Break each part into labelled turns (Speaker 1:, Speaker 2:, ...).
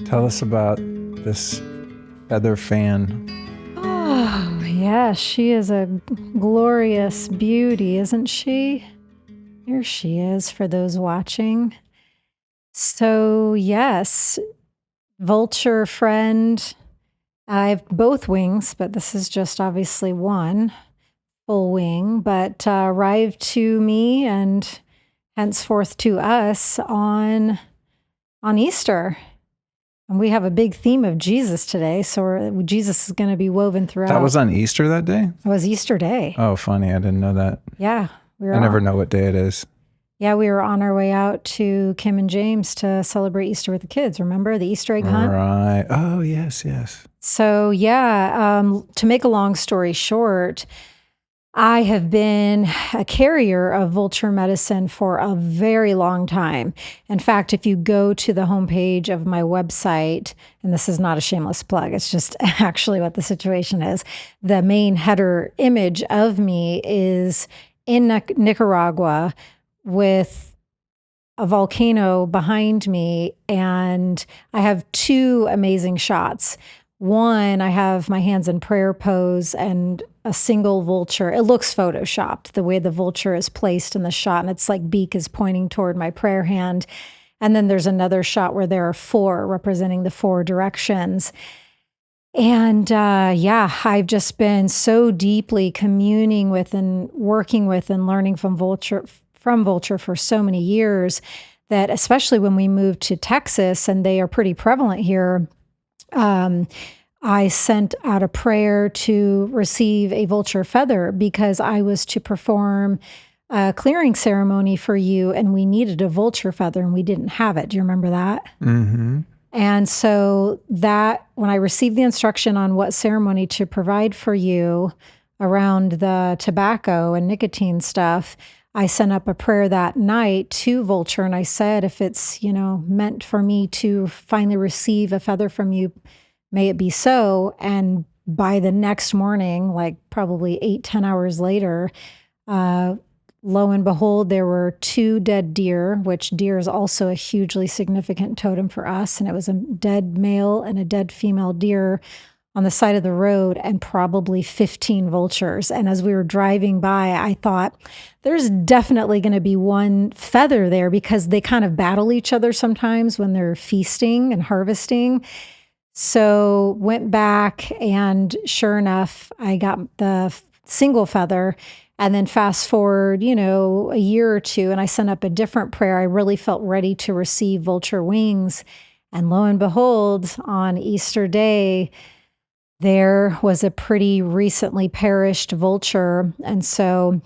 Speaker 1: Tell us about this feather fan.
Speaker 2: Oh, yeah, she is a glorious beauty, isn't she? Here she is for those watching. So, yes, vulture friend. I have both wings, but this is just obviously one full wing, but arrived to me and henceforth to us on Easter. And we have a big theme of Jesus today, so Jesus is going to be woven throughout.
Speaker 1: That was on Easter that day?
Speaker 2: It was Easter Day.
Speaker 1: Oh, funny. I didn't know that.
Speaker 2: Yeah.
Speaker 1: I never know what day it is.
Speaker 2: Yeah, we were on our way out to Kim and James to celebrate Easter with the kids. Remember the Easter egg hunt?
Speaker 1: Right. Oh, yes.
Speaker 2: So, yeah, to make a long story short, I have been a carrier of vulture medicine for a very long time. In fact, if you go to the homepage of my website, and this is not a shameless plug, it's just actually what the situation is, the main header image of me is in Nicaragua with a volcano behind me, and I have two amazing shots. One, I have my hands in prayer pose and a single vulture. It looks photoshopped, the way the vulture is placed in the shot, and it's like beak is pointing toward my prayer hand. And then there's another shot where there are four representing the four directions. And I've just been so deeply communing with and working with and learning from vulture for so many years that, especially when we moved to Texas, and they are pretty prevalent here, I sent out a prayer to receive a vulture feather because I was to perform a clearing ceremony for you, and we needed a vulture feather and we didn't have it. Do you remember that?
Speaker 1: Mm-hmm.
Speaker 2: And so that when I received the instruction on what ceremony to provide for you around the tobacco and nicotine stuff, I sent up a prayer that night to vulture, and I said, if it's, meant for me to finally receive a feather from you, may it be so. And by the next morning, like probably 8-10 hours later, lo and behold, there were two dead deer, which deer is also a hugely significant totem for us. And it was a dead male and a dead female deer on the side of the road, and probably 15 vultures. And as we were driving by, I thought, there's definitely going to be one feather there, because they kind of battle each other sometimes when they're feasting and harvesting. So went back, and sure enough, I got the single feather. And then fast forward, a year or two, and I sent up a different prayer. I really felt ready to receive vulture wings. And lo and behold, on Easter Day, there was a pretty recently perished vulture. And so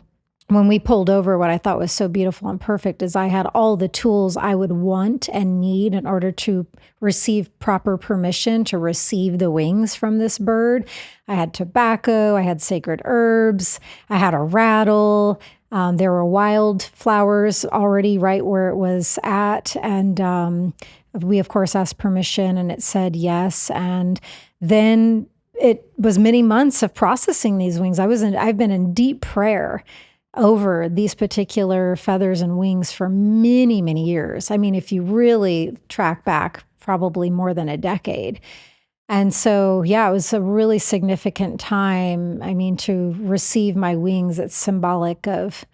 Speaker 2: when we pulled over, what I thought was so beautiful and perfect is I had all the tools I would want and need in order to receive proper permission to receive the wings from this bird. I had tobacco, I had sacred herbs, I had a rattle. There were wildflowers already right where it was at. And we, of course, asked permission, and it said yes. And then it was many months of processing these wings. I've been in deep prayer over these particular feathers and wings for many, many years. I mean, if you really track back, probably more than a decade. And so, yeah, it was a really significant time. I mean, to receive my wings, it's symbolic of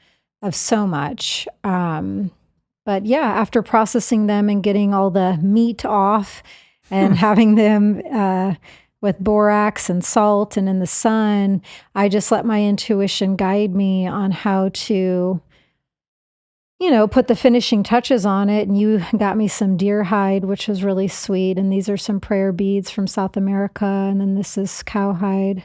Speaker 2: so much. But yeah, after processing them and getting all the meat off and having them with borax and salt and in the sun, I just let my intuition guide me on how to, put the finishing touches on it. And you got me some deer hide, which was really sweet. And these are some prayer beads from South America. And then this is cowhide.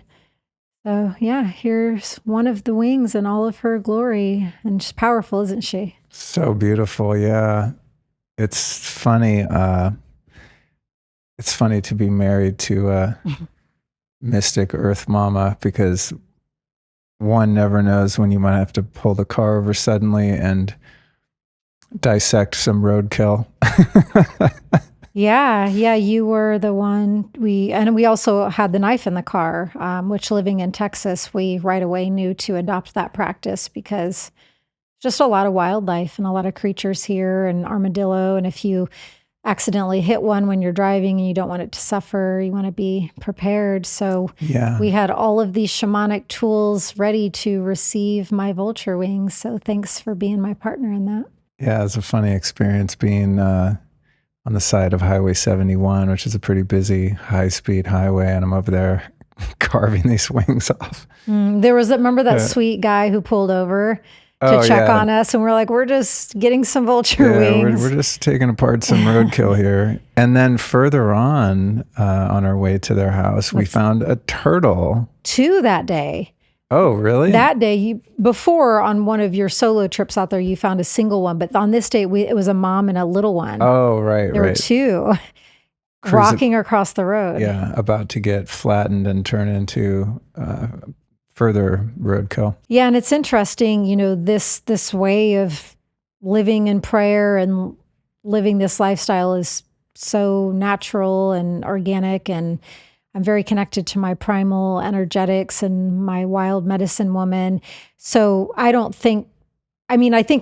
Speaker 2: So yeah, here's one of the wings in all of her glory. And she's powerful, isn't she?
Speaker 1: So beautiful. Yeah. It's funny. It's funny to be married to a mystic Earth Mama, because one never knows when you might have to pull the car over suddenly and dissect some roadkill.
Speaker 2: Yeah, you were the one. We also had the knife in the car, which, living in Texas, we right away knew to adopt that practice, because just a lot of wildlife and a lot of creatures here, and armadillo. And if you accidentally hit one when you're driving and you don't want it to suffer. You want to be prepared. So
Speaker 1: Yeah.
Speaker 2: we had all of these shamanic tools ready to receive my vulture wings. So thanks for being my partner in that.
Speaker 1: Yeah, it's a funny experience being on the side of Highway 71, which is a pretty busy, high-speed highway, and I'm over there carving these wings off.
Speaker 2: There was remember that sweet guy who pulled over to
Speaker 1: Oh,
Speaker 2: check
Speaker 1: yeah.
Speaker 2: on us, and we're like, we're just getting some vulture wings.
Speaker 1: We're just taking apart some roadkill here. And then further on our way to their house, we found a turtle.
Speaker 2: 2 that day.
Speaker 1: Oh, really?
Speaker 2: That day, before on one of your solo trips out there, you found a single one, but on this day, it was a mom and a little one.
Speaker 1: Oh, right,
Speaker 2: There were 2 rocking across the road.
Speaker 1: Yeah, about to get flattened and turn into further roadkill.
Speaker 2: Yeah, and it's interesting, this way of living in prayer and living this lifestyle is so natural and organic, and I'm very connected to my primal energetics and my wild medicine woman. So I think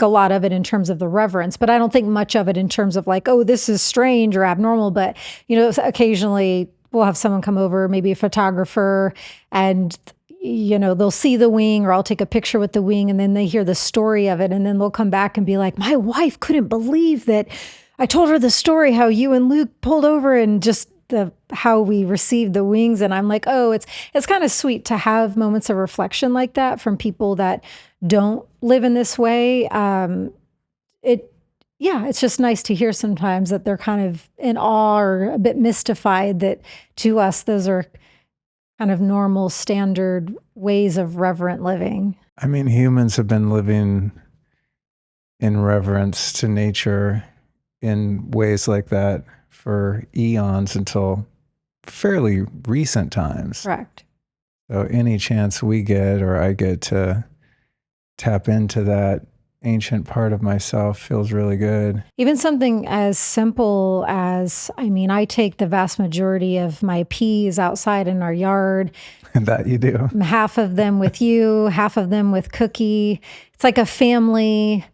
Speaker 2: a lot of it in terms of the reverence, but I don't think much of it in terms of like, oh, this is strange or abnormal. But, occasionally we'll have someone come over, maybe a photographer, and they'll see the wing, or I'll take a picture with the wing, and then they hear the story of it. And then they'll come back and be like, my wife couldn't believe that I told her the story, how you and Luke pulled over, and just how we received the wings. And I'm like, oh, it's kind of sweet to have moments of reflection like that from people that don't live in this way. It's just nice to hear sometimes that they're kind of in awe or a bit mystified that to us, those are kind of normal, standard ways of reverent living.
Speaker 1: I mean, humans have been living in reverence to nature in ways like that for eons until fairly recent times.
Speaker 2: Correct.
Speaker 1: So any chance we get, or I get to tap into that ancient part of myself, feels really good.
Speaker 2: Even something as simple as, I take the vast majority of my peas outside in our yard.
Speaker 1: That you do.
Speaker 2: Half of them with you, half of them with Cookie. It's like a family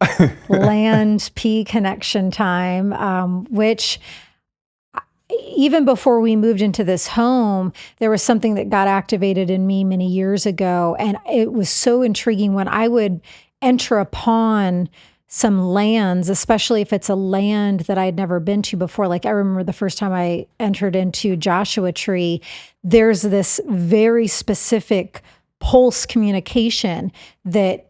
Speaker 2: land pea connection time, which even before we moved into this home, there was something that got activated in me many years ago. And it was so intriguing when I would enter upon some lands, especially if it's a land that I'd never been to before. Like I remember the first time I entered into Joshua Tree, there's this very specific pulse communication that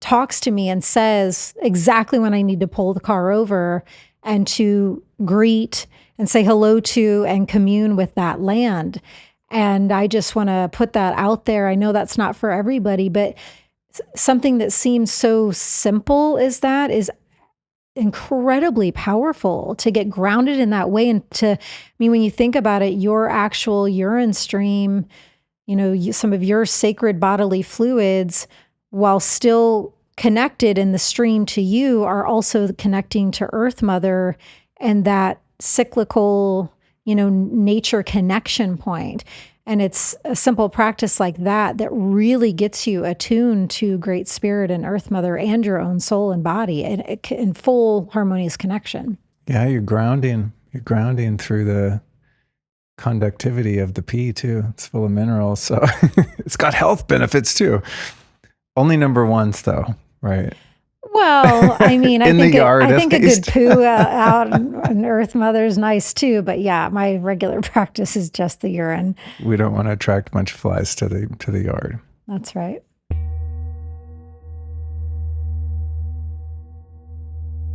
Speaker 2: talks to me and says exactly when I need to pull the car over and to greet and say hello to and commune with that land. And I just want to put that out there. I know that's not for everybody, but something that seems so simple as that is incredibly powerful to get grounded in that way. And when you think about it, your actual urine stream, some of your sacred bodily fluids, while still connected in the stream to you, are also connecting to Earth Mother and that cyclical, nature connection point. And it's a simple practice like that that really gets you attuned to Great Spirit and Earth Mother and your own soul and body in full harmonious connection.
Speaker 1: Yeah, you're grounding. You're grounding through the conductivity of the pea too. It's full of minerals, so it's got health benefits too. Only number ones though, right?
Speaker 2: Well, I think a good
Speaker 1: least.
Speaker 2: poo out in Earth Mother is nice too. But yeah, my regular practice is just the urine.
Speaker 1: We don't want to attract a bunch of flies to the yard.
Speaker 2: That's right.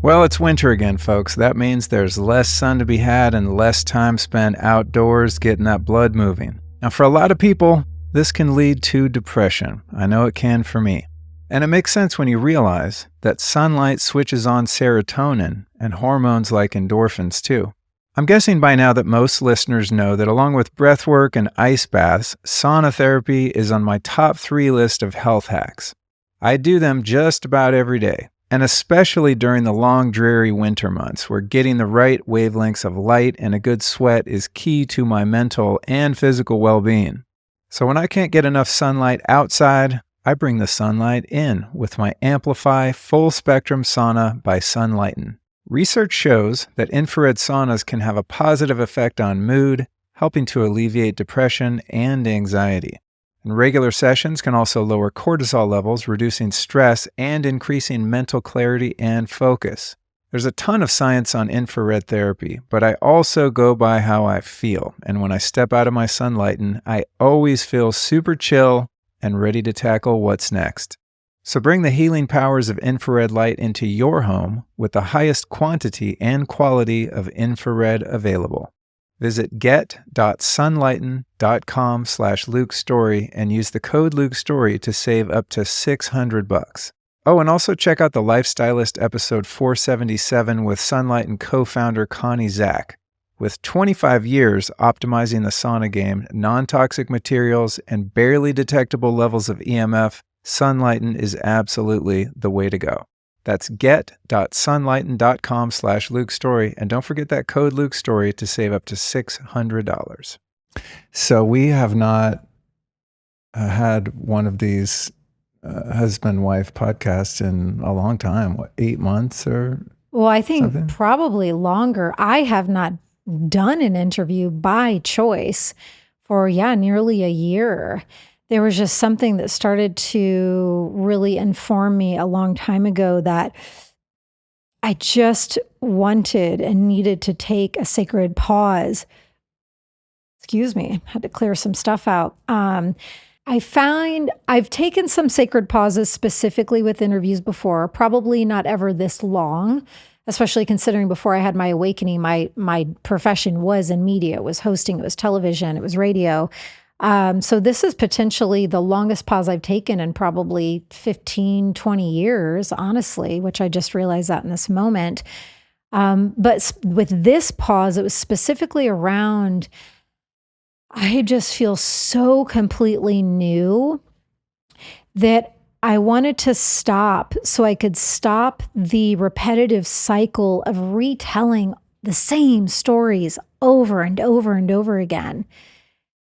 Speaker 1: Well, it's winter again, folks. That means there's less sun to be had and less time spent outdoors getting that blood moving. Now, for a lot of people, this can lead to depression. I know it can for me. And it makes sense when you realize that sunlight switches on serotonin and hormones like endorphins too. I'm guessing by now that most listeners know that along with breathwork and ice baths, sauna therapy is on my top 3 list of health hacks. I do them just about every day, and especially during the long, dreary winter months where getting the right wavelengths of light and a good sweat is key to my mental and physical well-being. So when I can't get enough sunlight outside, I bring the sunlight in with my Amplify Full Spectrum Sauna by Sunlighten. Research shows that infrared saunas can have a positive effect on mood, helping to alleviate depression and anxiety. And regular sessions can also lower cortisol levels, reducing stress and increasing mental clarity and focus. There's a ton of science on infrared therapy, but I also go by how I feel. And when I step out of my sunlighting, I always feel super chill and ready to tackle what's next. So bring the healing powers of infrared light into your home with the highest quantity and quality of infrared available. Visit get.sunlighten.com/Luke Storey and use the code Luke Storey to save up to $600. Oh, and also check out the Stylist episode 477 with Sunlighten co-founder Connie Zach. With 25 years optimizing the sauna game, non-toxic materials, and barely detectable levels of EMF, Sunlighten is absolutely the way to go. That's get.sunlighten.com/Luke Storey. And don't forget that code Luke Storey to save up to $600. So we have not had one of these husband-wife podcasts in a long time. What, 8 months or
Speaker 2: Well, I think
Speaker 1: something?
Speaker 2: probably longer. I have not done an interview by choice for, nearly a year. There was just something that started to really inform me a long time ago that I just wanted and needed to take a sacred pause. Excuse me, had to clear some stuff out. I find I've taken some sacred pauses specifically with interviews before, probably not ever this long, especially considering before I had my awakening, my profession was in media. It was hosting, it was television, it was radio. So this is potentially the longest pause I've taken in probably 15, 20 years, honestly, which I just realized that in this moment. But with this pause, it was specifically around, I just feel so completely new that I wanted to stop so I could stop the repetitive cycle of retelling the same stories over and over and over again.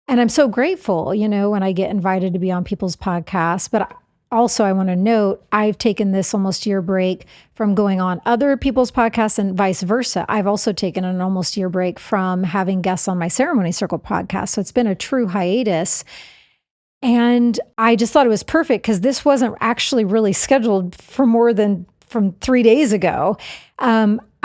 Speaker 2: And I'm so grateful, when I get invited to be on people's podcasts. But also, I want to note, I've taken this almost year break from going on other people's podcasts and vice versa. I've also taken an almost year break from having guests on my Ceremony Circle podcast. So it's been a true hiatus. And I just thought it was perfect because this wasn't actually really scheduled for more than from 3 days ago.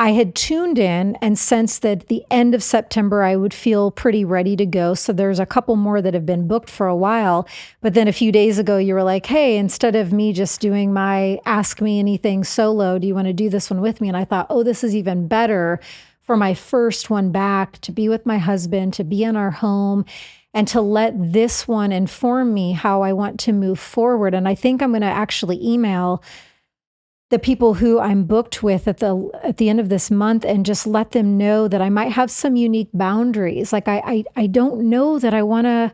Speaker 2: I had tuned in and sensed that at the end of September, I would feel pretty ready to go. So there's a couple more that have been booked for a while. But then a few days ago, you were like, hey, instead of me just doing my Ask Me Anything solo, do you want to do this one with me? And I thought, oh, this is even better for my first one back, to be with my husband, to be in our home, and to let this one inform me how I want to move forward. And I think I'm going to actually email the people who I'm booked with at the end of this month and just let them know that I might have some unique boundaries. Like I don't know that I want to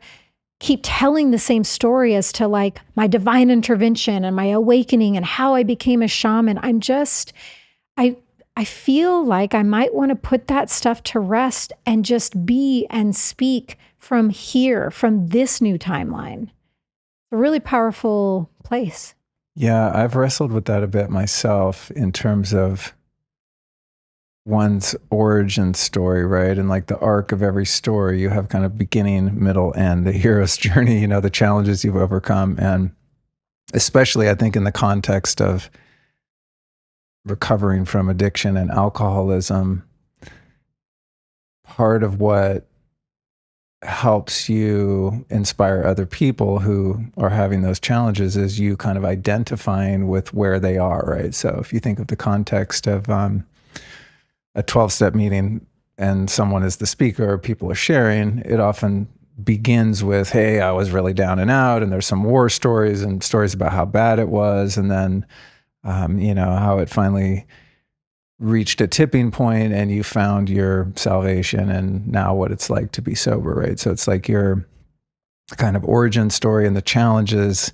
Speaker 2: keep telling the same story as to like my divine intervention and my awakening and how I became a shaman. I feel like I might want to put that stuff to rest and just be and speak from here, from this new timeline. A really powerful place.
Speaker 1: Yeah, I've wrestled with that a bit myself in terms of one's origin story, right? And like the arc of every story, you have kind of beginning, middle, end, the hero's journey, the challenges you've overcome. And especially, I think, in the context of recovering from addiction and alcoholism, part of what helps you inspire other people who are having those challenges is you kind of identifying with where they are, right? So if you think of the context of a 12-step meeting and someone is the speaker, people are sharing, it often begins with, hey, I was really down and out, and there's some war stories and stories about how bad it was, and then how it finally reached a tipping point and you found your salvation and now what it's like to be sober, right? So it's like your kind of origin story and the challenges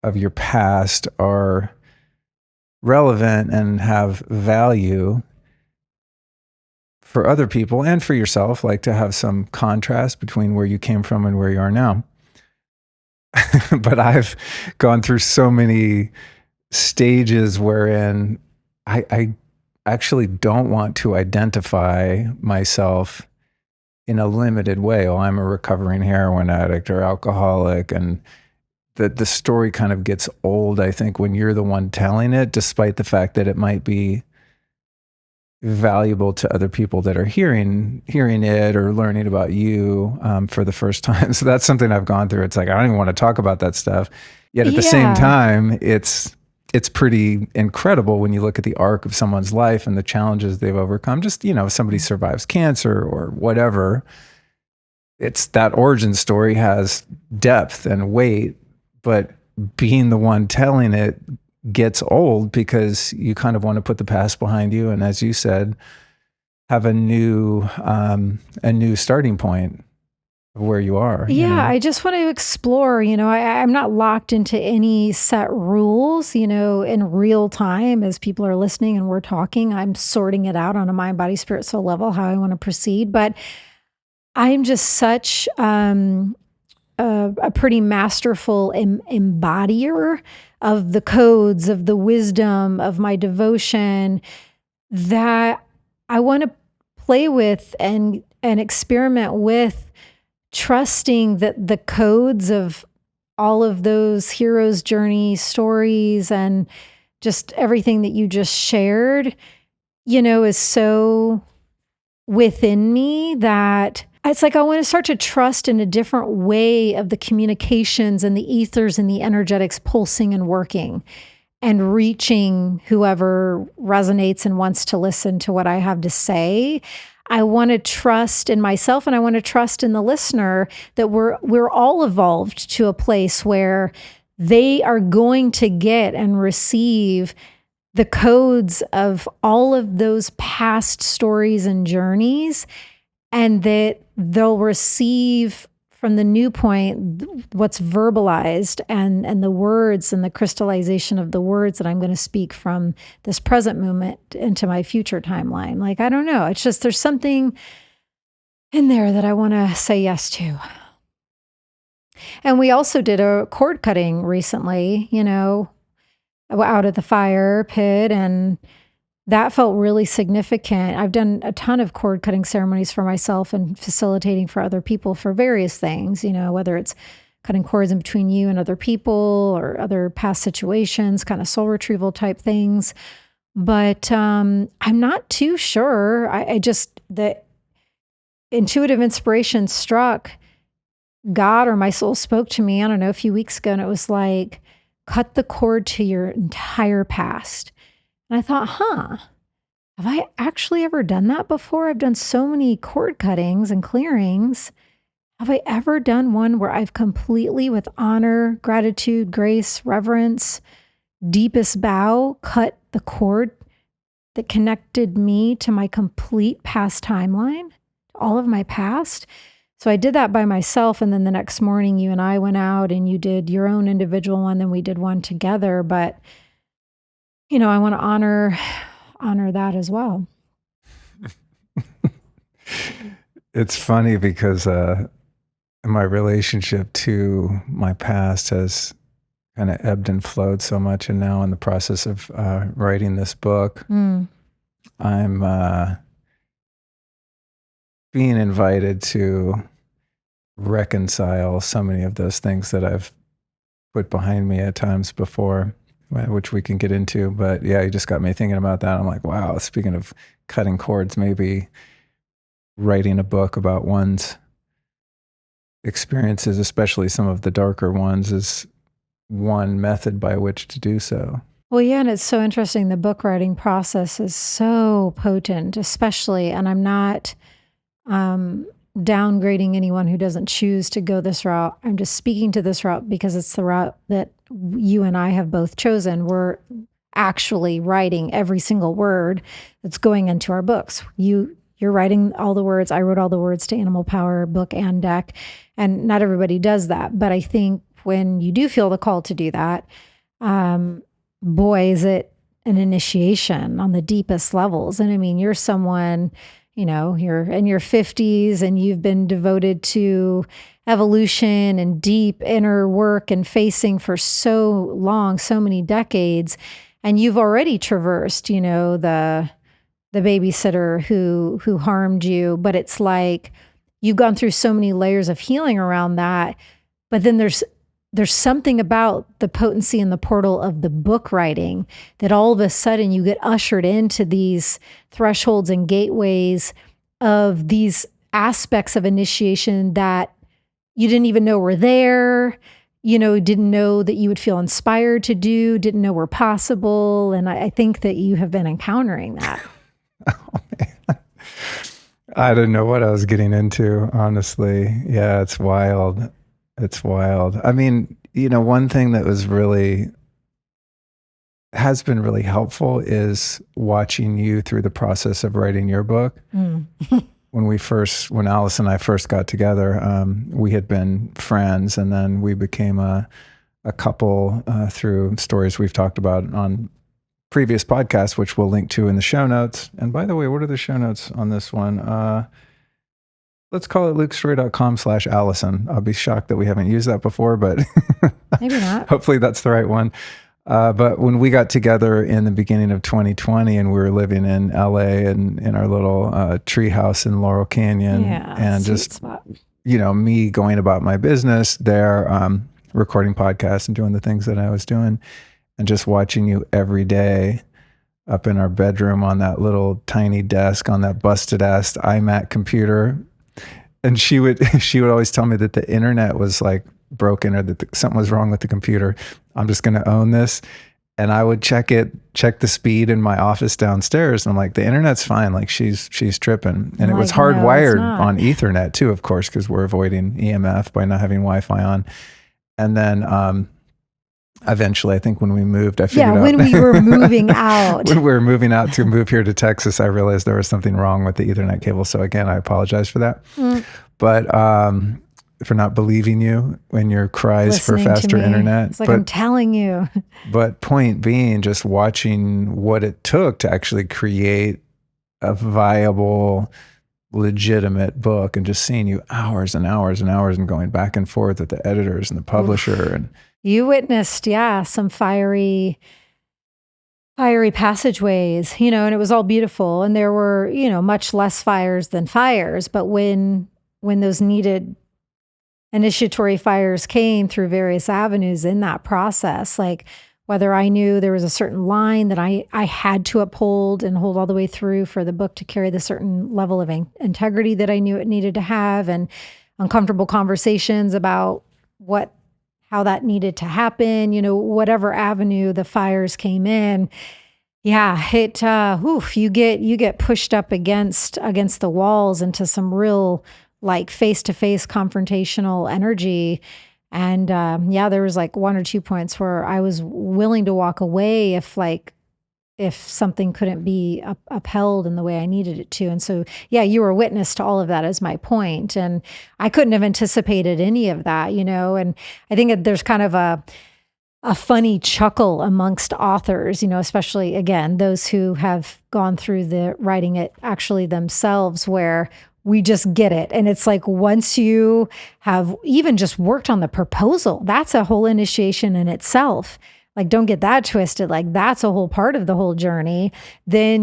Speaker 1: of your past are relevant and have value for other people and for yourself, like to have some contrast between where you came from and where you are now. But I've gone through so many stages wherein I actually don't want to identify myself in a limited way. Oh, I'm a recovering heroin addict or alcoholic. And the story kind of gets old, I think, when you're the one telling it, despite the fact that it might be valuable to other people that are hearing it or learning about you for the first time. So that's something I've gone through. It's like, I don't even want to talk about that stuff. Yet at the same time, it's pretty incredible when you look at the arc of someone's life and the challenges they've overcome. Just, if somebody survives cancer or whatever, it's that origin story has depth and weight, but being the one telling it gets old because you kind of want to put the past behind you. And as you said, have a new starting point of where you are.
Speaker 2: Yeah, I just want to explore, I'm not locked into any set rules, in real time as people are listening and we're talking. I'm sorting it out on a mind, body, spirit, soul level, how I want to proceed. But I'm just such a pretty masterful embodier of the codes, of the wisdom, of my devotion that I want to play with and experiment with, trusting that the codes of all of those heroes' journey stories and just everything that you just shared, is so within me that it's like I want to start to trust in a different way of the communications and the ethers and the energetics pulsing and working and reaching whoever resonates and wants to listen to what I have to say. I want to trust in myself and I want to trust in the listener that we're all evolved to a place where they are going to get and receive the codes of all of those past stories and journeys, and that they'll receive from the new point what's verbalized and the words and the crystallization of the words that I'm going to speak from this present moment into my future timeline. Like, I don't know. It's just there's something in there that I want to say yes to. And we also did a cord cutting recently, out at the fire pit, and that felt really significant. I've done a ton of cord cutting ceremonies for myself and facilitating for other people for various things, whether it's cutting cords in between you and other people or other past situations, kind of soul retrieval type things. But I'm not too sure. The intuitive inspiration struck, God or my soul spoke to me, I don't know, a few weeks ago, and it was like, cut the cord to your entire past. And I thought, have I actually ever done that before? I've done so many cord cuttings and clearings. Have I ever done one where I've completely, with honor, gratitude, grace, reverence, deepest bow, cut the cord that connected me to my complete past timeline, all of my past? So I did that by myself. And then the next morning, you and I went out and you did your own individual one. Then we did one together. But I want to honor that as well.
Speaker 1: It's funny because my relationship to my past has kind of ebbed and flowed so much. And now in the process of writing this book, I'm being invited to reconcile so many of those things that I've put behind me at times before, which we can get into. But yeah, you just got me thinking about that. I'm like, wow, speaking of cutting cords, maybe writing a book about one's experiences, especially some of the darker ones, is one method by which to do so.
Speaker 2: Well, yeah, and it's so interesting. The book writing process is so potent, especially, and I'm not downgrading anyone who doesn't choose to go this route. I'm just speaking to this route because it's the route that you and I have both chosen. We're actually writing every single word that's going into our books. You're writing all the words. I wrote all the words to Animal Power book and deck, and not everybody does that. But I think when you do feel the call to do that, boy, is it an initiation on the deepest levels. And I mean, you're someone, you're in your 50s and you've been devoted to evolution and deep inner work and facing for so long, so many decades. And you've already traversed, the the babysitter who harmed you, but it's like you've gone through so many layers of healing around that. But then there's something about the potency and the portal of the book writing that all of a sudden you get ushered into these thresholds and gateways of these aspects of initiation that you didn't even know were there, didn't know that you would feel inspired to do, didn't know were possible. And I think that you have been encountering that.
Speaker 1: Oh, man. I didn't know what I was getting into, honestly. Yeah, it's wild. It's wild. I mean, one thing that has been really helpful is watching you through the process of writing your book.
Speaker 2: Mm.
Speaker 1: When Alyson and I first got together, we had been friends, and then we became a couple through stories we've talked about on previous podcasts, which we'll link to in the show notes. And by the way, what are the show notes on this one? Let's call it lukestory.com/Alyson. I'll be shocked that we haven't used that before, but
Speaker 2: Maybe not.
Speaker 1: Hopefully that's the right one. But when we got together in the beginning of 2020 and we were living in LA and in our little tree house in Laurel Canyon, and just,
Speaker 2: spot.
Speaker 1: Me going about my business there, recording podcasts and doing the things that I was doing, and just watching you every day up in our bedroom on that little tiny desk on that busted ass iMac computer. And she would always tell me that the internet was like broken or that something was wrong with the computer. I'm just going to own this. And I would check the speed in my office downstairs. And I'm like, the internet's fine. Like she's tripping. And it was hardwired on Ethernet too, of course, because we're avoiding EMF by not having Wi-Fi on. And then, eventually, I think when we moved, I figured out.
Speaker 2: When we were moving out.
Speaker 1: When we were moving out to move here to Texas, I realized there was something wrong with the Ethernet cable. So again, I apologize for that. But for not believing you when your cries
Speaker 2: Listening
Speaker 1: for faster internet.
Speaker 2: It's like, I'm telling you.
Speaker 1: But point being, just watching what it took to actually create a viable, legitimate book, and just seeing you hours and hours and hours and going back and forth with the editors and the publisher. And
Speaker 2: you witnessed, some fiery passageways, and it was all beautiful. And there were, much less fires than fires. But when those needed initiatory fires came through various avenues in that process, like whether I knew there was a certain line that I had to uphold and hold all the way through for the book to carry the certain level of integrity that I knew it needed to have, and uncomfortable conversations about how that needed to happen, whatever avenue the fires came in. You get pushed up against the walls into some real like face-to-face confrontational energy. And there was like one or two points where I was willing to walk away if something couldn't be upheld in the way I needed it to. And so, you were a witness to all of that, is my point. And I couldn't have anticipated any of that, and I think there's kind of a funny chuckle amongst authors, especially, again, those who have gone through the writing it actually themselves, where we just get it. And it's like, once you have even just worked on the proposal, that's a whole initiation in itself. Like, don't get that twisted. Like, that's a whole part of the whole journey. Then,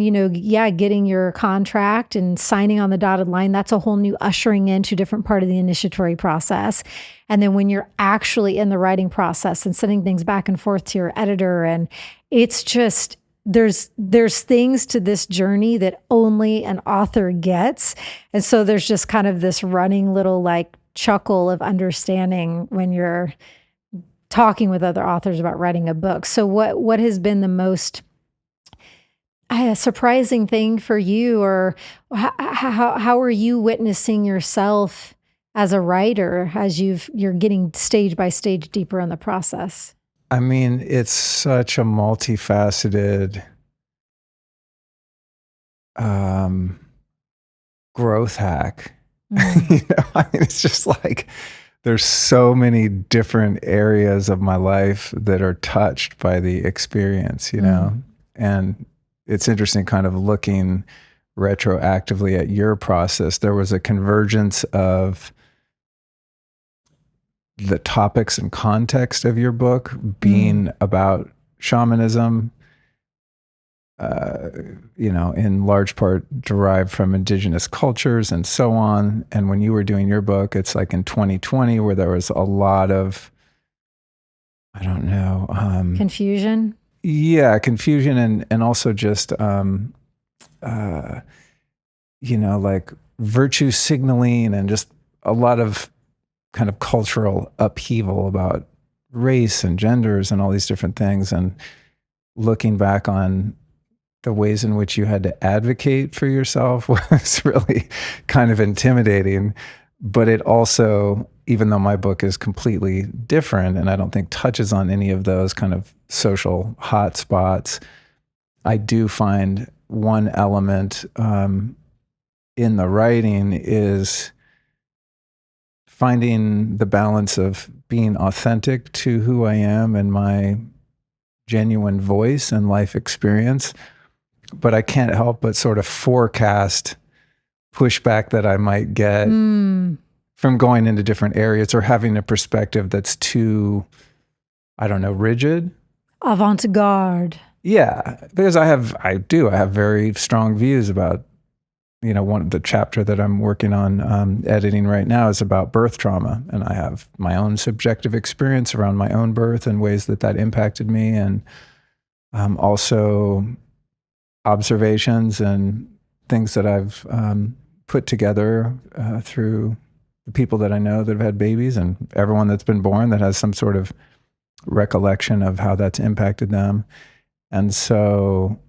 Speaker 2: getting your contract and signing on the dotted line, that's a whole new ushering into a different part of the initiatory process. And then when you're actually in the writing process and sending things back and forth to your editor, and it's just, there's things to this journey that only an author gets. And so there's just kind of this running little like chuckle of understanding when you're talking with other authors about writing a book. So what has been the most surprising thing for you, or how are you witnessing yourself as a writer as you're getting stage by stage deeper in the process?
Speaker 1: I mean, it's such a multifaceted growth hack. I mean, it's just like, there's so many different areas of my life that are touched by the experience, and it's interesting kind of looking retroactively at your process. There was a convergence of the topics and context of your book being about shamanism, in large part derived from indigenous cultures and so on. And when you were doing your book, it's like in 2020 where there was a lot of, I don't know,
Speaker 2: confusion.
Speaker 1: Yeah, confusion and also just like virtue signaling and just a lot of kind of cultural upheaval about race and genders and all these different things. And looking back on the ways in which you had to advocate for yourself was really kind of intimidating. But it also, even though my book is completely different and I don't think touches on any of those kind of social hot spots, I do find one element in the writing is finding the balance of being authentic to who I am and my genuine voice and life experience. But I can't help but sort of forecast pushback that I might get from going into different areas or having a perspective that's too, I don't know, rigid.
Speaker 2: Avant-garde.
Speaker 1: Yeah, because I have very strong views about, one of the chapter that I'm working on editing right now is about birth trauma. And I have my own subjective experience around my own birth and ways that impacted me. And also observations and things that I've put together through the people that I know that have had babies and everyone that's been born that has some sort of recollection of how that's impacted them. And so,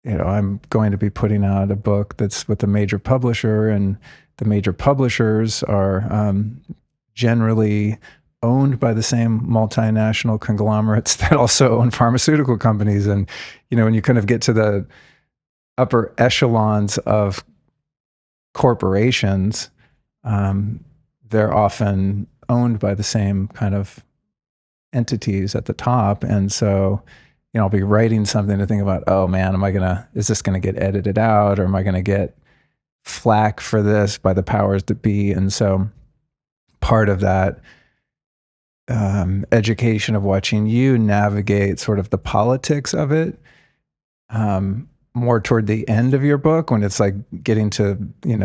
Speaker 1: I'm going to be putting out a book that's with a major publisher, and the major publishers are generally owned by the same multinational conglomerates that also own pharmaceutical companies. And, when you kind of get to the upper echelons of corporations, they're often owned by the same kind of entities at the top. And so, I'll be writing something to think about, oh man, is this going to get edited out, or am I going to get flack for this by the powers that be? And so part of that education of watching you navigate sort of the politics of it, more toward the end of your book when it's like getting to,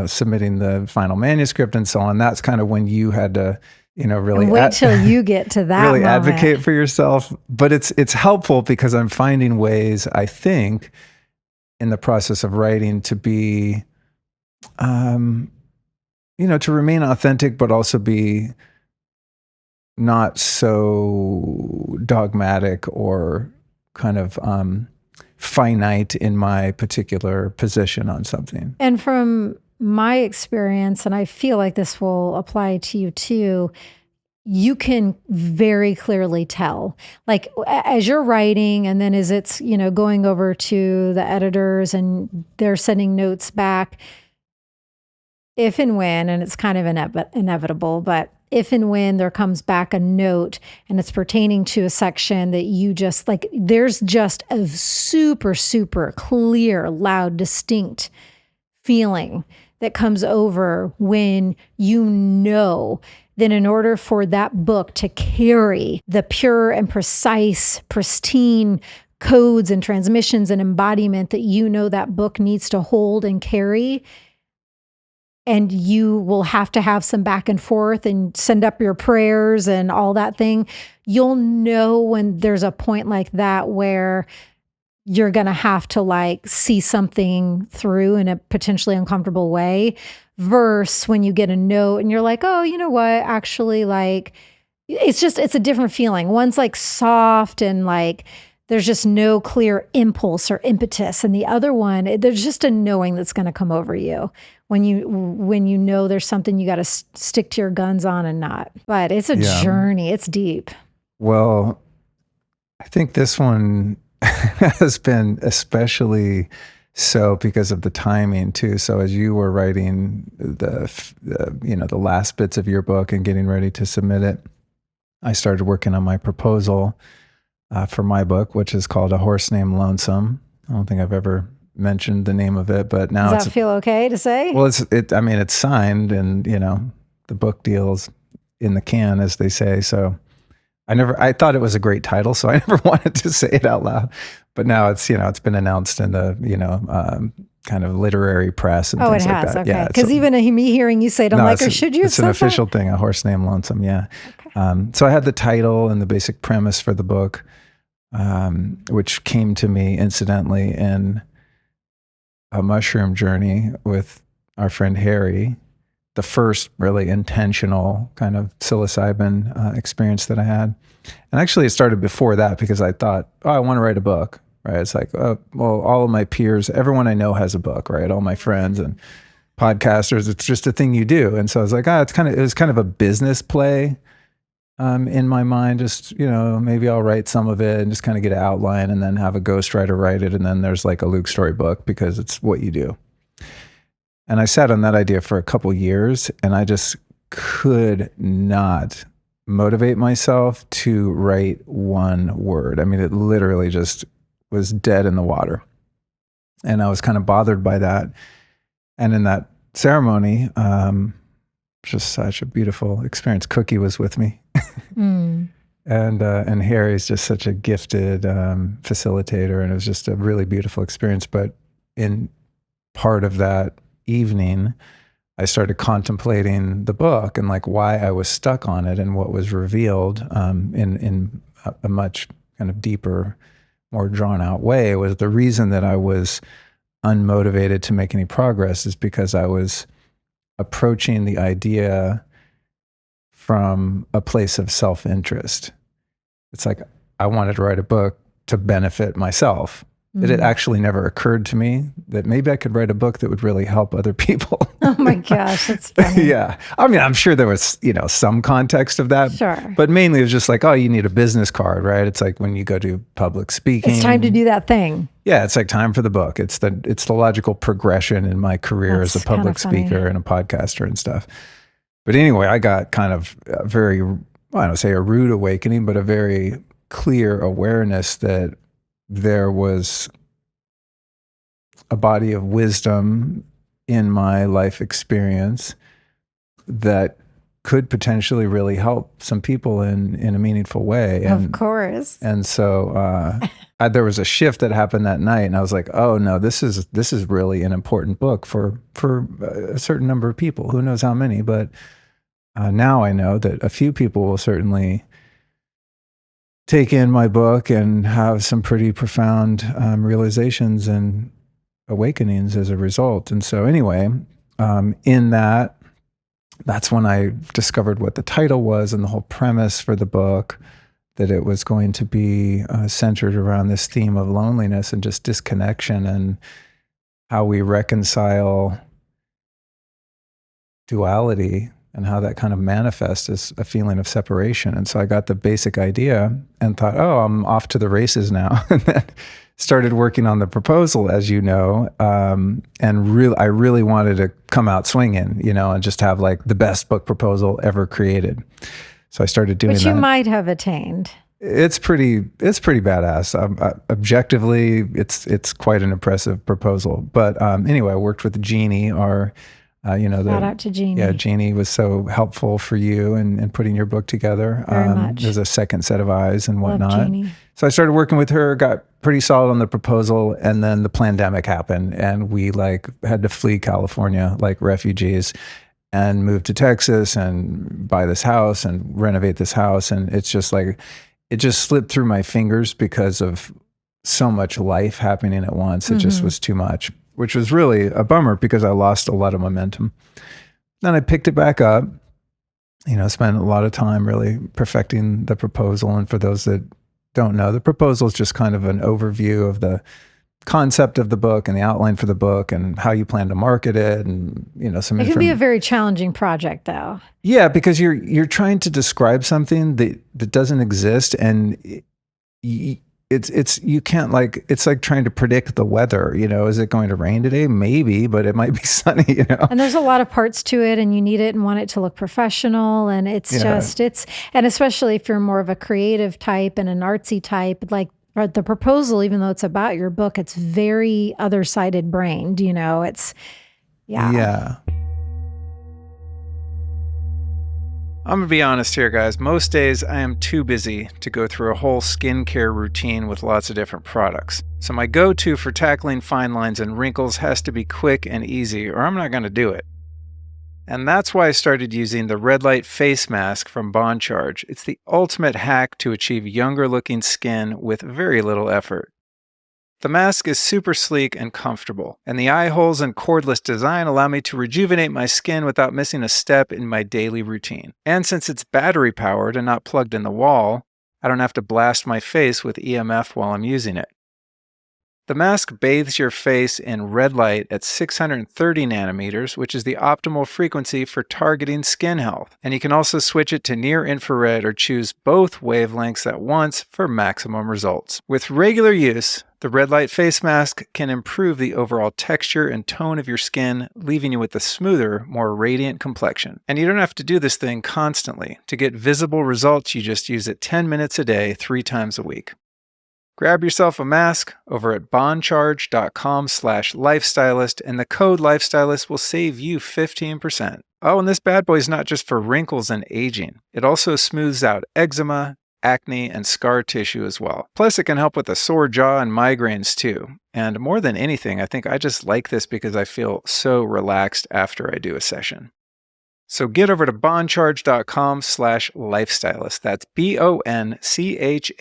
Speaker 1: submitting the final manuscript and so on. That's kind of when you had to, really
Speaker 2: wait till you get to that
Speaker 1: really
Speaker 2: moment.
Speaker 1: Advocate for yourself. But it's helpful because I'm finding ways, I think, in the process of writing to be, to remain authentic, but also be not so dogmatic or kind of finite in my particular position on something.
Speaker 2: And from my experience, and I feel like this will apply to you too, you can very clearly tell, like as you're writing and then as it's, going over to the editors and they're sending notes back, if and when, and it's kind of inevitable, but if and when there comes back a note and it's pertaining to a section that you just like, there's just a super, super clear, loud, distinct feeling that comes over when then in order for that book to carry the pure and precise, pristine codes and transmissions and embodiment that that book needs to hold and carry, and you will have to have some back and forth and send up your prayers and all that thing, you'll know when there's a point like that where you're going to have to see something through in a potentially uncomfortable way, versus when you get a note and you're like, oh, you know what? Actually, it's a different feeling. One's soft and there's just no clear impulse or impetus. And the other one, there's just a knowing that's going to come over you when you know there's something you got to stick to your guns on and not. But it's a journey. It's deep.
Speaker 1: Well, I think this one has been especially so because of the timing too. So as you were writing the last bits of your book and getting ready to submit it, I started working on my proposal for my book, which is called A Horse Named Lonesome. I don't think I've ever mentioned the name of it, but now
Speaker 2: does that feel okay to say?
Speaker 1: Well, it's signed and the book deal's in the can, as they say. So I thought it was a great title, so I never wanted to say it out loud. But now it's, it's been announced in the, kind of literary press and
Speaker 2: Oh, it
Speaker 1: things like
Speaker 2: has.
Speaker 1: that.
Speaker 2: Okay.
Speaker 1: Yeah.
Speaker 2: Because even me hearing you say it, I'm
Speaker 1: No,
Speaker 2: like, or should you have
Speaker 1: it's an
Speaker 2: said
Speaker 1: official
Speaker 2: that?
Speaker 1: thing, A Horse Named Lonesome. Yeah.
Speaker 2: Okay.
Speaker 1: So I had the title and the basic premise for the book, which came to me incidentally in a mushroom journey with our friend Harry, the first really intentional kind of psilocybin experience that I had. And actually, it started before that because I thought, oh, I want to write a book, right? It's like, oh, well, all of my peers, everyone I know has a book, right? All my friends and podcasters, it's just a thing you do. And so I was like, it was kind of a business play in my mind. Just, maybe I'll write some of it and just kind of get an outline and then have a ghostwriter write it. And then there's like a Luke Story book because it's what you do. And I sat on that idea for a couple years and I just could not motivate myself to write one word. I mean, it literally just was dead in the water. And I was kind of bothered by that. And in that ceremony, just such a beautiful experience. Cookie was with me. And Harry's just such a gifted facilitator. And it was just a really beautiful experience. But in part of that evening, I started contemplating the book and like why I was stuck on it and what was revealed in a much kind of deeper, more drawn out way was the reason that I was unmotivated to make any progress is because I was approaching the idea from a place of self-interest. It's like I wanted to write a book to benefit myself. It had actually never occurred to me that maybe I could write a book that would really help other people.
Speaker 2: Oh my gosh, that's funny.
Speaker 1: Yeah. I mean, I'm sure there was, some context of that.
Speaker 2: Sure.
Speaker 1: But mainly it was just like, oh, you need a business card, right? It's like when you go to public speaking.
Speaker 2: It's time to do that thing.
Speaker 1: Yeah, it's like time for the book. It's the logical progression in my career
Speaker 2: That's
Speaker 1: as a public speaker and a podcaster and stuff. But anyway, I got kind of a very, I don't say a rude awakening, but a very clear awareness that there was a body of wisdom in my life experience that could potentially really help some people in a meaningful way. And,
Speaker 2: of course.
Speaker 1: And so there was a shift that happened that night, and I was like, oh no, this is really an important book for a certain number of people. Who knows how many, but now I know that a few people will certainly take in my book and have some pretty profound realizations and awakenings as a result. And so anyway, in that's when I discovered what the title was and the whole premise for the book, that it was going to be centered around this theme of loneliness and just disconnection and how we reconcile duality and how that kind of manifests as a feeling of separation. And so I got the basic idea and thought, oh, I'm off to the races now. And then started working on the proposal, as you know, and I really wanted to come out swinging, and just have like the best book proposal ever created. So I started doing that.
Speaker 2: Which you might have attained.
Speaker 1: It's pretty badass. Objectively, it's quite an impressive proposal. But anyway, I worked with Jeannie, our
Speaker 2: shout out to Jeannie.
Speaker 1: Yeah, Jeannie was so helpful for you in putting your book together.
Speaker 2: Very much.
Speaker 1: There's a second set of eyes and whatnot.
Speaker 2: Love Jeannie.
Speaker 1: So I started working with her, got pretty solid on the proposal, and then the pandemic happened, and we had to flee California like refugees and move to Texas and buy this house and renovate this house. And it's just like, it just slipped through my fingers because of so much life happening at once. It just was too much, which was really a bummer because I lost a lot of momentum. Then I picked it back up, spent a lot of time really perfecting the proposal. And for those that don't know, the proposal is just kind of an overview of the concept of the book and the outline for the book and how you plan to market it, and
Speaker 2: It can be a very challenging project, though.
Speaker 1: Yeah, because you're trying to describe something that doesn't exist, and you can't it's like trying to predict the weather. Is it going to rain today? Maybe, but it might be sunny.
Speaker 2: And there's a lot of parts to it, and you need it and want it to look professional, and and especially if you're more of a creative type and an artsy type, like the proposal, even though it's about your book, it's very other-sided brained. Yeah.
Speaker 1: I'm going to be honest here, guys. Most days I am too busy to go through a whole skincare routine with lots of different products. So my go-to for tackling fine lines and wrinkles has to be quick and easy, or I'm not going to do it. And that's why I started using the red light face mask from Bond Charge. It's the ultimate hack to achieve younger looking skin with very little effort. The mask is super sleek and comfortable, and the eye holes and cordless design allow me to rejuvenate my skin without missing a step in my daily routine. And since it's battery powered and not plugged in the wall, I don't have to blast my face with EMF while I'm using it. The mask bathes your face in red light at 630 nanometers, which is the optimal frequency for targeting skin health. And you can also switch it to near infrared or choose both wavelengths at once for maximum results. With regular use, the red light face mask can improve the overall texture and tone of your skin, leaving you with a smoother, more radiant complexion. And you don't have to do this thing constantly. To get visible results, you just use it 10 minutes a day, 3 times a week. Grab yourself a mask over at bondcharge.com/lifestylist, and the code lifestylist will save you 15%. Oh, and this bad boy is not just for wrinkles and aging. It also smooths out eczema, acne, and scar tissue as well. Plus, it can help with a sore jaw and migraines too. And more than anything, I think I just like this because I feel so relaxed after I do a session. So get over to bondcharge.com/lifestylist. That's BONCHARGE,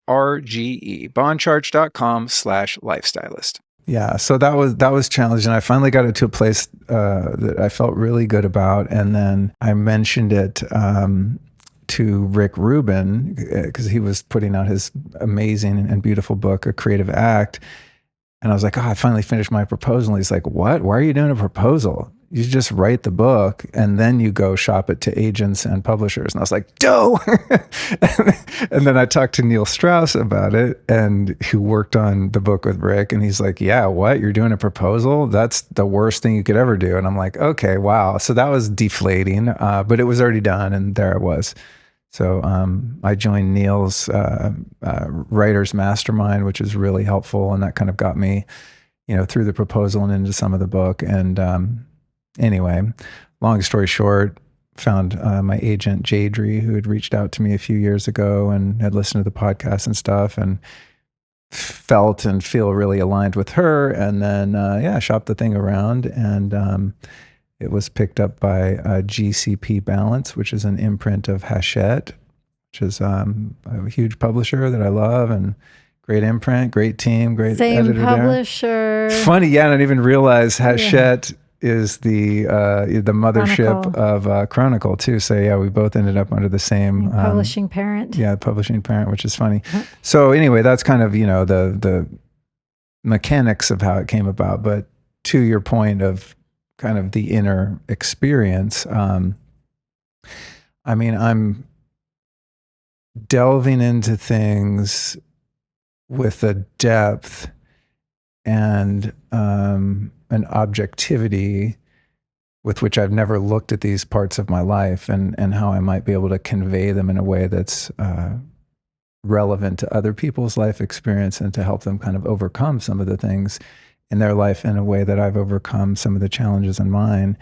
Speaker 1: bondcharge.com/lifestylist. Yeah, so that was challenging. I finally got it to a place that I felt really good about, and then I mentioned it to Rick Rubin because he was putting out his amazing and beautiful book, A Creative Act, and I was like, "Oh, I finally finished my proposal." And he's like, "What? Why are you doing a proposal? You just write the book and then you go shop it to agents and publishers." And I was like, "Doh!" And then I talked to Neil Strauss about it, and who worked on the book with Rick. And he's like, "Yeah, what? You're doing a proposal? That's the worst thing you could ever do." And I'm like, "Okay, wow." So that was deflating, but it was already done, and there it was. So I joined Neil's writer's mastermind, which is really helpful, and that kind of got me, through the proposal and into some of the book. And anyway, long story short, found my agent, Jadri, who had reached out to me a few years ago and had listened to the podcast and stuff, and felt and feel really aligned with her. And then, shopped the thing around, and it was picked up by GCP Balance, which is an imprint of Hachette, which is a huge publisher that I love, and great imprint, great team, great editor there. Same
Speaker 2: publisher.
Speaker 1: Funny, I didn't even realize Hachette is the mothership of Chronicle too. So yeah, we both ended up under the same
Speaker 2: publishing parent.
Speaker 1: Yeah, publishing parent, which is funny. So anyway, that's kind of the mechanics of how it came about. But to your point of kind of the inner experience, I'm delving into things with a depth and an objectivity with which I've never looked at these parts of my life, and how I might be able to convey them in a way that's relevant to other people's life experience, and to help them kind of overcome some of the things in their life in a way that I've overcome some of the challenges in mine.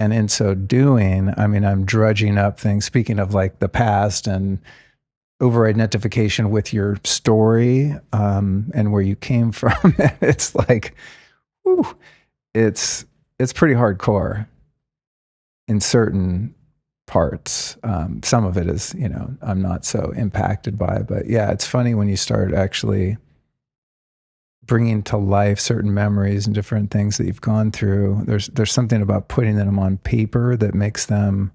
Speaker 1: And in so doing, I'm drudging up things, speaking of like the past and over-identification with your story, and where you came from. It's like, whew, it's pretty hardcore in certain parts. Some of it is, I'm not so impacted by it, but yeah, it's funny when you start actually bringing to life certain memories and different things that you've gone through. There's something about putting them on paper that makes them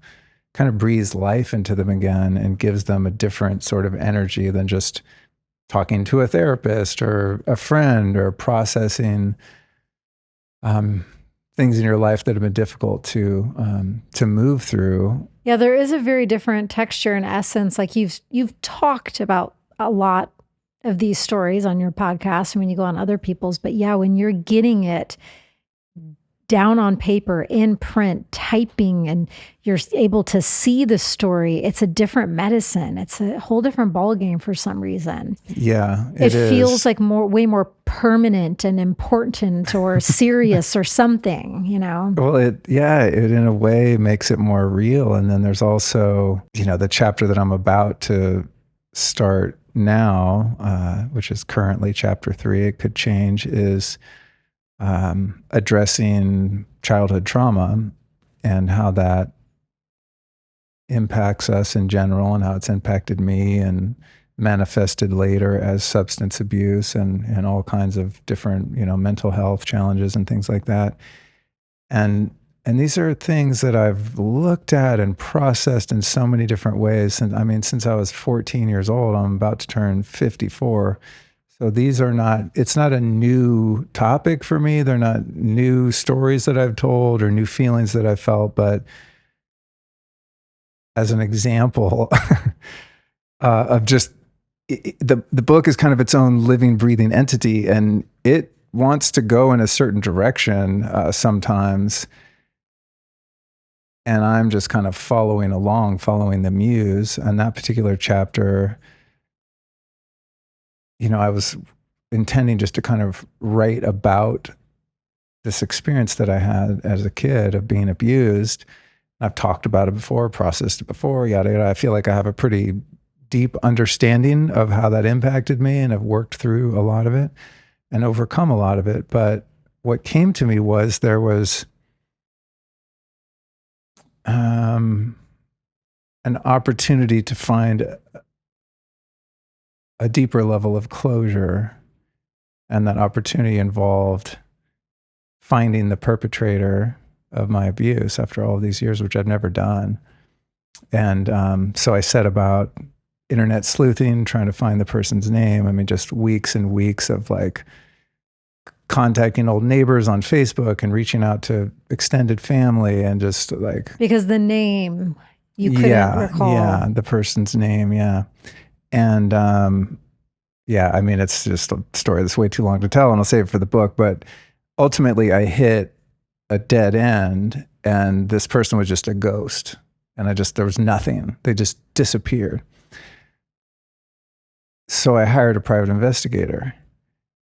Speaker 1: kind of breathes life into them again, and gives them a different sort of energy than just talking to a therapist or a friend, or processing things in your life that have been difficult to move through.
Speaker 2: Yeah, there is a very different texture and essence. Like you've talked about a lot of these stories on your podcast and when you go on other people's, but yeah, when you're getting it down on paper, in print, typing, and you're able to see the story, it's a different medicine. It's a whole different ballgame for some reason.
Speaker 1: Yeah,
Speaker 2: It
Speaker 1: is.
Speaker 2: feels like way more permanent and important or serious or something, you know?
Speaker 1: Well, it in a way makes it more real. And then there's also, the chapter that I'm about to start now, which is currently chapter 3, it could change, is addressing childhood trauma and how that impacts us in general and how it's impacted me and manifested later as substance abuse and all kinds of different, mental health challenges and things like that. And these are things that I've looked at and processed in so many different ways. And since I was 14 years old, I'm about to turn 54. So it's not a new topic for me. They're not new stories that I've told or new feelings that I've felt. But as an example of just the book is kind of its own living, breathing entity, and it wants to go in a certain direction sometimes. And I'm just kind of following the muse. And that particular chapter, I was intending just to kind of write about this experience that I had as a kid of being abused. I've talked about it before, processed it before, yada, yada. I feel like I have a pretty deep understanding of how that impacted me, and I've worked through a lot of it and overcome a lot of it. But what came to me was there was an opportunity to find a deeper level of closure. And that opportunity involved finding the perpetrator of my abuse after all these years, which I've never done. And so I set about internet sleuthing, trying to find the person's name. Just weeks and weeks of like contacting old neighbors on Facebook and reaching out to extended family and just like...
Speaker 2: Because the name, you couldn't recall.
Speaker 1: Yeah, the person's name, yeah. And it's just a story that's way too long to tell, and I'll save it for the book. But ultimately, I hit a dead end, and this person was just a ghost. And there was nothing. They just disappeared. So I hired a private investigator.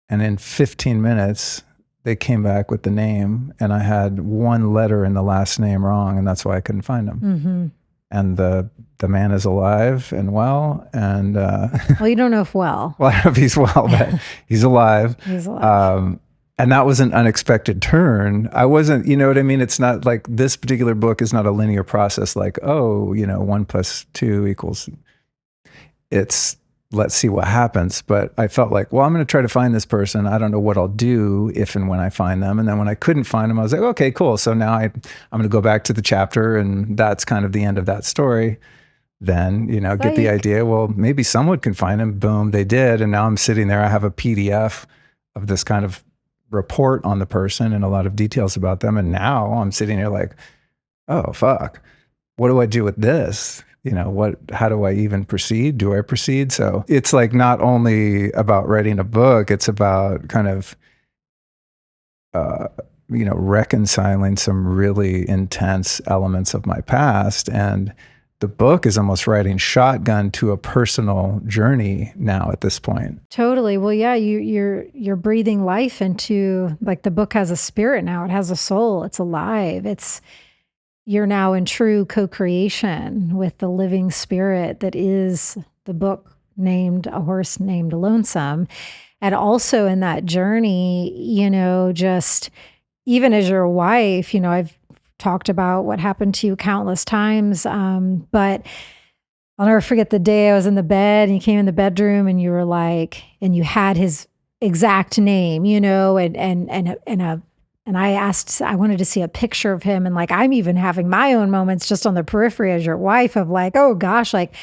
Speaker 1: And in 15 minutes, they came back with the name, and I had one letter in the last name wrong, and that's why I couldn't find him. Mm-hmm. And the man is alive and well, and
Speaker 2: well, you don't know if well.
Speaker 1: Well, I don't know if he's well, but he's alive.
Speaker 2: He's alive.
Speaker 1: And that was an unexpected turn. I wasn't, you know what I mean? It's not like this particular book is not a linear process like, 1 + 2 = It's let's see what happens. But I felt like, well, I'm going to try to find this person. I don't know what I'll do if and when I find them. And then when I couldn't find them, I was like, okay, cool. So now I'm going to go back to the chapter, and that's kind of the end of that story. Then, get the idea, well, maybe someone can find him. Boom, they did. And now I'm sitting there. I have a PDF of this kind of report on the person and a lot of details about them. And now I'm sitting here like, oh, fuck. What do I do with this? How do I even proceed? Do I proceed? So it's like not only about writing a book, it's about kind of, reconciling some really intense elements of my past. And the book is almost writing shotgun to a personal journey now at this point.
Speaker 2: Totally. Well, yeah, you're breathing life into, like, the book has a spirit now. It has a soul. It's alive. You're now in true co-creation with the living spirit that is the book named A Horse Named Lonesome. And also in that journey, just even as your wife, I've talked about what happened to you countless times. But I'll never forget the day I was in the bed and you came in the bedroom and you were like, and you had his exact name, and I wanted to see a picture of him. And like, I'm even having my own moments just on the periphery as your wife of like, oh gosh, like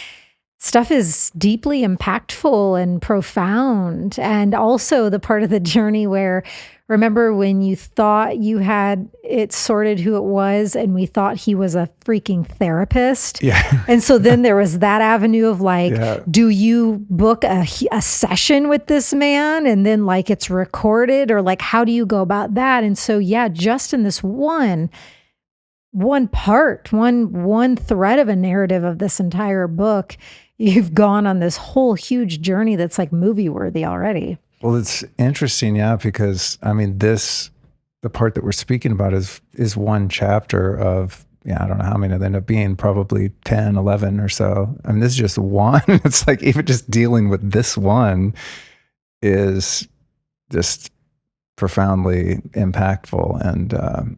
Speaker 2: stuff is deeply impactful and profound. And also the part of the journey where Remember when you thought you had it sorted who it was, and we thought he was a freaking therapist?
Speaker 1: Yeah.
Speaker 2: And so then there was that avenue of like,
Speaker 1: Yeah.
Speaker 2: do you book a session with this man and then like it's recorded, or like how do you go about that? And so yeah, just in this one thread of a narrative of this entire book, you've gone on this whole huge journey that's like movie worthy already.
Speaker 1: Well, it's interesting, yeah, because I mean, the part that we're speaking about is one chapter of, I don't know how many they end up being, probably 10, 11 or so. I mean, this is just one. It's like even just dealing with this one is just profoundly impactful. And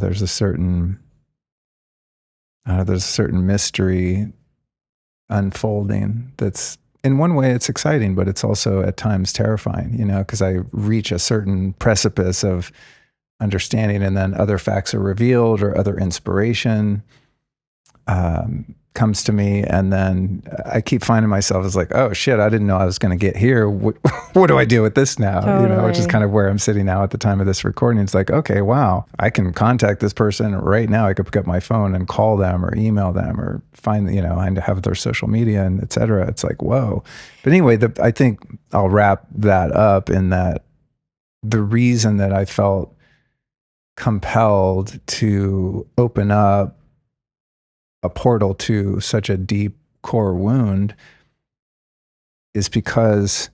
Speaker 1: there's a certain mystery unfolding that's, in one way, it's exciting, but it's also at times terrifying, because I reach a certain precipice of understanding, and then other facts are revealed or other inspiration comes to me. And then I keep finding myself as like, oh shit, I didn't know I was going to get here. What do I do with this now?
Speaker 2: Totally.
Speaker 1: Which is kind of where I'm sitting now at the time of this recording. It's like, okay, wow, I can contact this person right now. I could pick up my phone and call them or email them or find, and have their social media and et cetera. It's like, whoa. But anyway, I think I'll wrap that up in that the reason that I felt compelled to open up a portal to such a deep core wound is because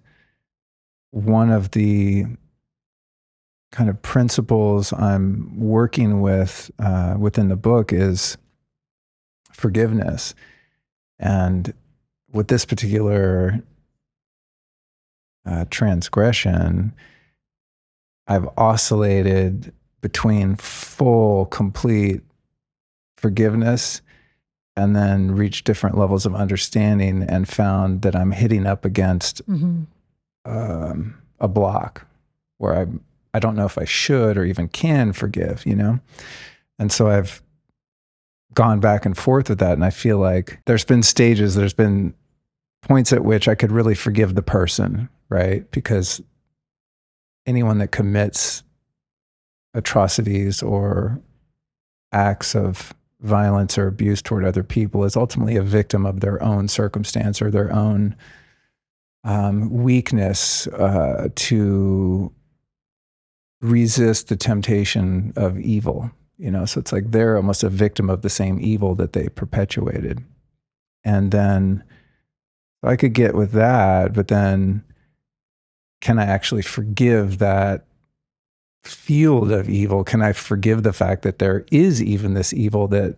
Speaker 1: one of the kind of principles I'm working with within the book is forgiveness. And with this particular transgression, I've oscillated between full, complete forgiveness and then reached different levels of understanding and found that I'm hitting up against a block where I don't know if I should or even can forgive, And so I've gone back and forth with that. And I feel like there's been stages, there's been points at which I could really forgive the person, right? Because anyone that commits atrocities or acts of violence or abuse toward other people is ultimately a victim of their own circumstance or their own weakness to resist the temptation of evil. So it's like they're almost a victim of the same evil that they perpetuated. And then I could get with that, but then can I actually forgive that field of evil? Can I forgive the fact that there is even this evil that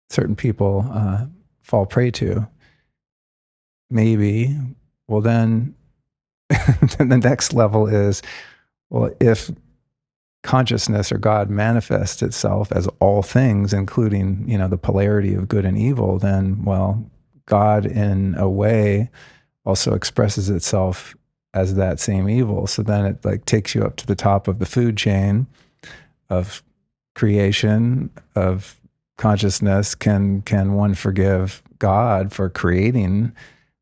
Speaker 1: certain people fall prey to? Maybe. Well, then, then the next level is, well, if consciousness or God manifests itself as all things, including, the polarity of good and evil, then, well, God in a way also expresses itself as that same evil. So then it like takes you up to the top of the food chain of creation, of consciousness. Can one forgive God for creating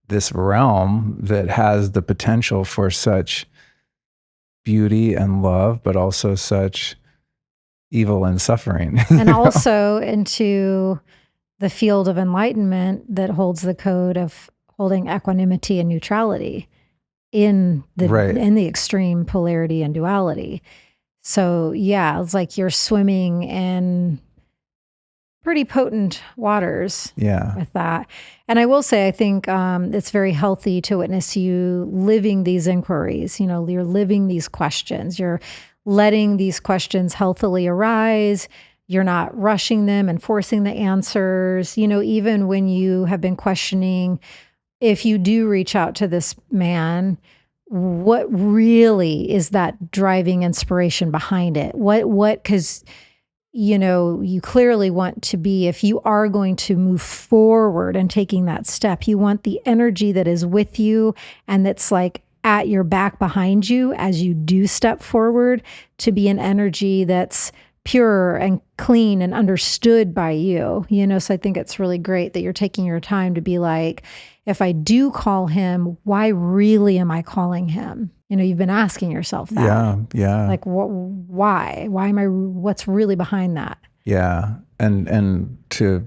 Speaker 1: this realm that has the potential for such beauty and love, but also such evil and suffering?
Speaker 2: And also into the field of enlightenment that holds the code of holding equanimity and neutrality in the extreme polarity and duality. So yeah, it's like you're swimming in pretty potent waters with that. And I will say, I think it's very healthy to witness you living these inquiries. You're living these questions. You're letting these questions healthily arise. You're not rushing them and forcing the answers. Even when you have been questioning, if you do reach out to this man, what really is that driving inspiration behind it? Because you clearly want to be, if you are going to move forward and taking that step, you want the energy that is with you and that's like at your back behind you as you do step forward to be an energy that's pure and clean and understood by you, so I think it's really great that you're taking your time to be like, if I do call him, why really am I calling him? You've been asking yourself that.
Speaker 1: Yeah.
Speaker 2: Like, why am I, what's really behind that?
Speaker 1: Yeah. And to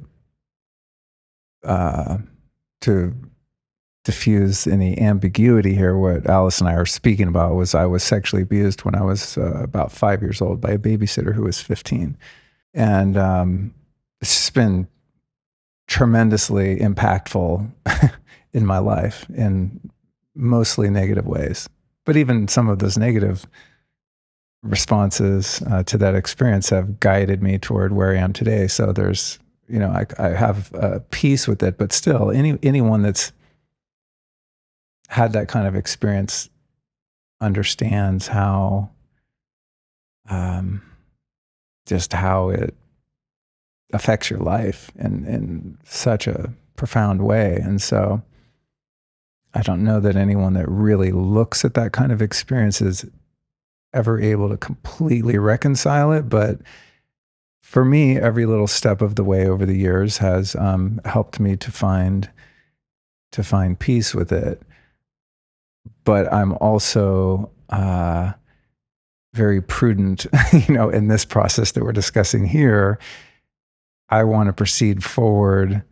Speaker 1: diffuse any ambiguity here, what Alice and I are speaking about was I was sexually abused when I was about 5 years old by a babysitter who was 15. And it's just been tremendously impactful in my life in mostly negative ways. But even some of those negative responses to that experience have guided me toward where I am today. So there's, I have peace with it, but still anyone that's had that kind of experience understands how, just how it affects your life in such a profound way. And so I don't know that anyone that really looks at that kind of experience is ever able to completely reconcile it. But for me, every little step of the way over the years has helped me to find peace with it. But I'm also very prudent, in this process that we're discussing here. I want to proceed forward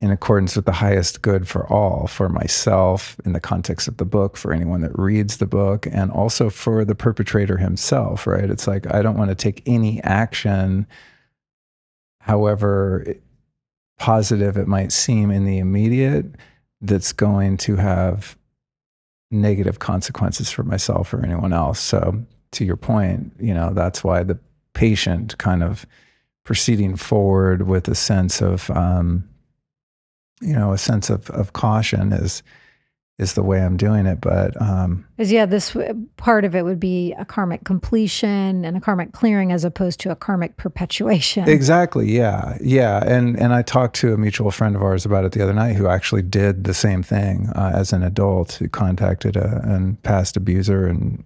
Speaker 1: in accordance with the highest good for all, for myself in the context of the book, for anyone that reads the book, and also for the perpetrator himself, right? It's like, I don't want to take any action, however positive it might seem in the immediate, that's going to have negative consequences for myself or anyone else. So to your point, that's why the patient kind of proceeding forward with a sense of, of caution is the way I'm doing it. But
Speaker 2: this part of it would be a karmic completion and a karmic clearing as opposed to a karmic perpetuation.
Speaker 1: Exactly. Yeah. And I talked to a mutual friend of ours about it the other night who actually did the same thing as an adult, who contacted a past abuser, and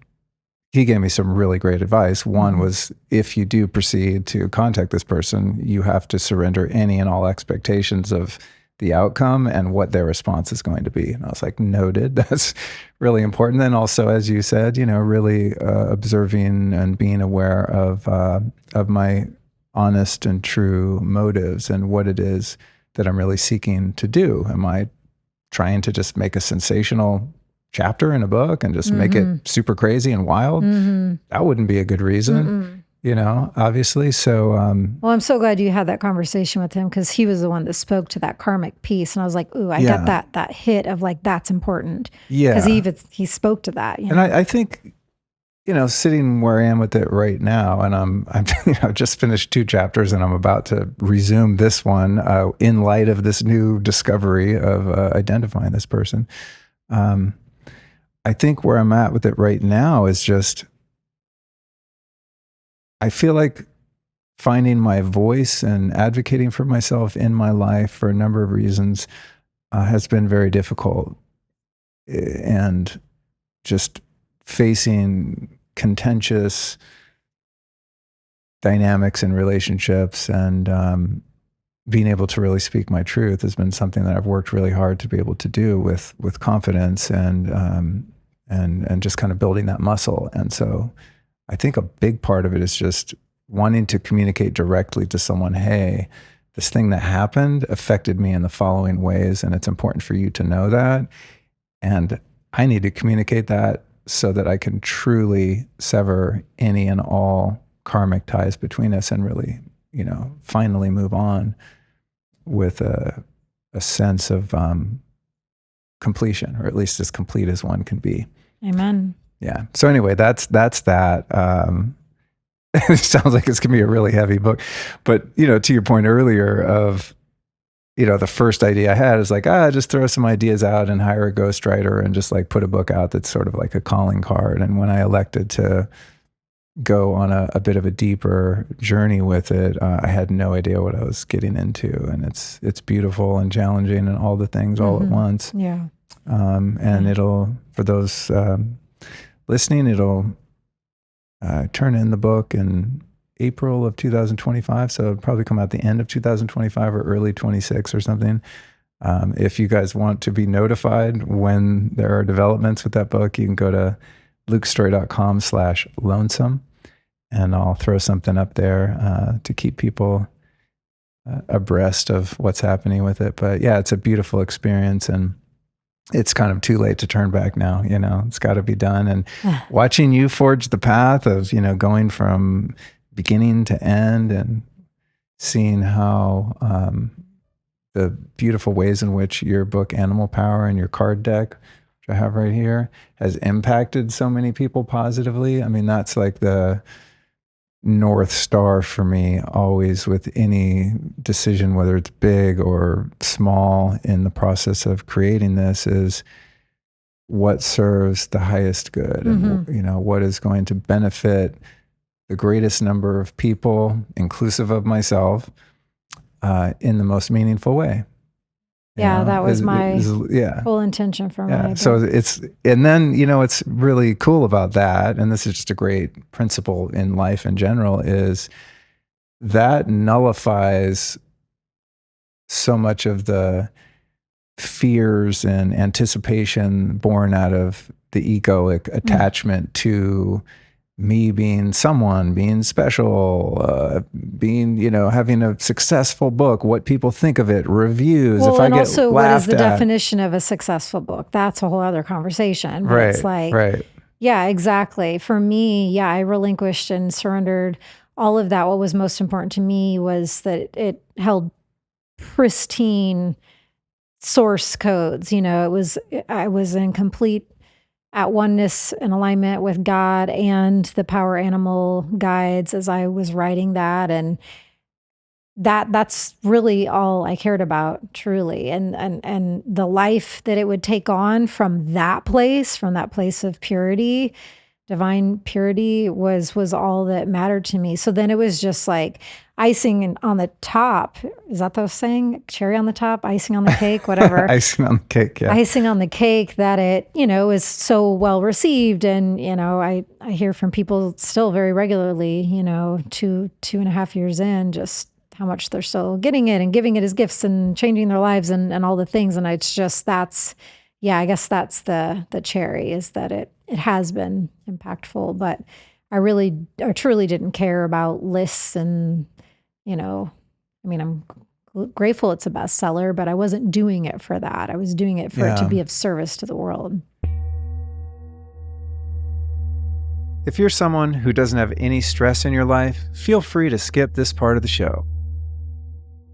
Speaker 1: he gave me some really great advice. One was, if you do proceed to contact this person, you have to surrender any and all expectations of the outcome and what their response is going to be. And I was like, noted. That's really important. Then also, as you said, really observing and being aware of my honest and true motives and what it is that I'm really seeking to do. Am I trying to just make a sensational chapter in a book and just make it super crazy and wild? That wouldn't be a good reason, obviously. So,
Speaker 2: well, I'm so glad you had that conversation with him, because he was the one that spoke to that karmic piece. And I was like, ooh, I got that hit of like, that's important.
Speaker 1: Yeah.
Speaker 2: Because he spoke to that.
Speaker 1: And I think, sitting where I am with it right now, and I've just finished 2 chapters and I'm about to resume this one in light of this new discovery of identifying this person. I think where I'm at with it right now is just, I feel like finding my voice and advocating for myself in my life for a number of reasons has been very difficult. And just facing contentious dynamics in relationships and being able to really speak my truth has been something that I've worked really hard to be able to do with confidence and just kind of building that muscle. And so I think a big part of it is just wanting to communicate directly to someone, hey, this thing that happened affected me in the following ways, and it's important for you to know that. And I need to communicate that so that I can truly sever any and all karmic ties between us and really, finally move on with a sense of completion, or at least as complete as one can be.
Speaker 2: Amen.
Speaker 1: Yeah. So anyway, that's that. It sounds like it's gonna be a really heavy book, but to your point earlier of, the first idea I had is like, just throw some ideas out and hire a ghostwriter and just like put a book out that's sort of like a calling card. And when I elected to go on a bit of a deeper journey with it, I had no idea what I was getting into, and it's beautiful and challenging and all the things all at once.
Speaker 2: Yeah.
Speaker 1: And it'll, for those listening, it'll turn in the book and April of 2025. So it'll probably come out the end of 2025 or early 26 or something. If you guys want to be notified when there are developments with that book, you can go to lukestorey.com/lonesome, and I'll throw something up there to keep people abreast of what's happening with it. But yeah, it's a beautiful experience, and it's kind of too late to turn back now. It's got to be done. And watching you forge the path of, going from beginning to end, and seeing how the beautiful ways in which your book Animal Power and your card deck, which I have right here, has impacted so many people positively. I mean, that's like the North Star for me always with any decision, whether it's big or small in the process of creating this, is what serves the highest good, and what is going to benefit the greatest number of people, inclusive of myself, in the most meaningful way.
Speaker 2: That was my full intention for my book.
Speaker 1: So and then, what's really cool about that, and this is just a great principle in life in general, is that nullifies so much of the fears and anticipation born out of the egoic attachment to me being someone, being special, being, having a successful book, what people think of it, reviews.
Speaker 2: Well,
Speaker 1: if I
Speaker 2: and
Speaker 1: get
Speaker 2: also, what is the
Speaker 1: laughed at,
Speaker 2: definition of a successful book? That's a whole other conversation. But
Speaker 1: right,
Speaker 2: it's like,
Speaker 1: right.
Speaker 2: Yeah, exactly. For me, I relinquished and surrendered all of that. What was most important to me was that it held pristine source codes. I was in complete at oneness and alignment with God and the power animal guides as I was writing that. And that's really all I cared about, truly. And the life that it would take on from that place of purity, divine purity, was all that mattered to me. So then it was just like icing on the top. Is that the saying? Cherry on the top, icing on the cake, whatever.
Speaker 1: Icing on the cake, yeah.
Speaker 2: Icing on the cake that it, is so well received. And, I hear from people still very regularly, 2.5 years in, just how much they're still getting it and giving it as gifts and changing their lives and all the things. And it's just, I guess that's the cherry, is that it has been impactful, but I truly didn't care about lists and, I'm grateful it's a bestseller, but I wasn't doing it for that. I was doing it for it to be of service to the world.
Speaker 3: If you're someone who doesn't have any stress in your life, feel free to skip this part of the show.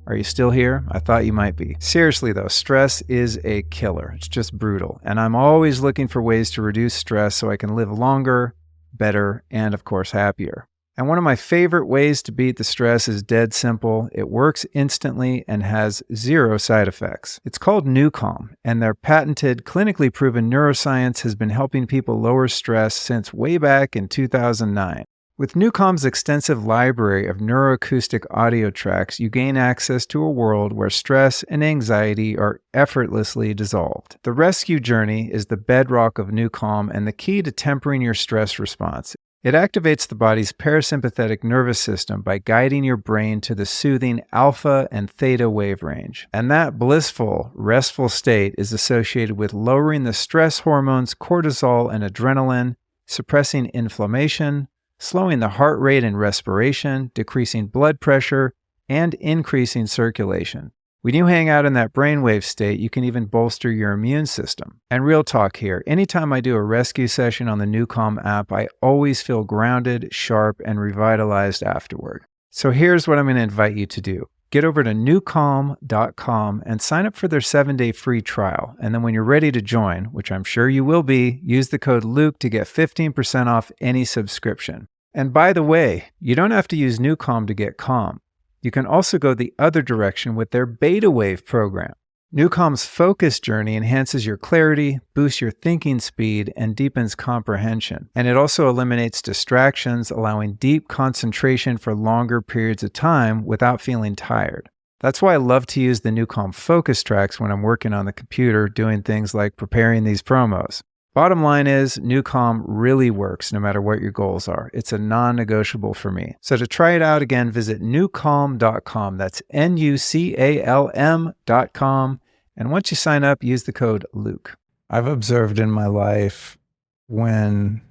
Speaker 3: Are you still here? I thought you might be. Seriously though, stress is a killer. It's just brutal. And I'm always looking for ways to reduce stress so I can live longer, better, and of course, happier. And one of my favorite ways to beat the stress is dead simple. It works instantly and has 0 side effects. It's called NewCalm, and their patented, clinically proven neuroscience has been helping people lower stress since way back in 2009. With NewCalm's extensive library of neuroacoustic audio tracks, you gain access to a world where stress and anxiety are effortlessly dissolved. The rescue journey is the bedrock of NewCalm and the key to tempering your stress response. It activates the body's parasympathetic nervous system by guiding your brain to the soothing alpha and theta wave range. And that blissful, restful state is associated with lowering the stress hormones cortisol and adrenaline, suppressing inflammation, slowing the heart rate and respiration, decreasing blood pressure, and increasing circulation. When you hang out in that brainwave state, you can even bolster your immune system. And real talk here, anytime I do a rescue session on the NewCalm app, I always feel grounded, sharp, and revitalized afterward. So here's what I'm going to invite you to do. Get over to newcalm.com and sign up for their 7-day free trial. And then when you're ready to join, which I'm sure you will be, use the code Luke to get 15% off any subscription. And by the way, you don't have to use NewCalm to get calm. You can also go the other direction with their Beta Wave program. NewCalm's focus journey enhances your clarity, boosts your thinking speed, and deepens comprehension. And it also eliminates distractions, allowing deep concentration for longer periods of time without feeling tired. That's why I love to use the NewCalm focus tracks when I'm working on the computer doing things like preparing these promos. Bottom line is, New Calm really works no matter what your goals are. It's a non-negotiable for me. So to try it out again, visit newcalm.com. That's NUCALM.com. And once you sign up, use the code Luke.
Speaker 1: I've observed in my life when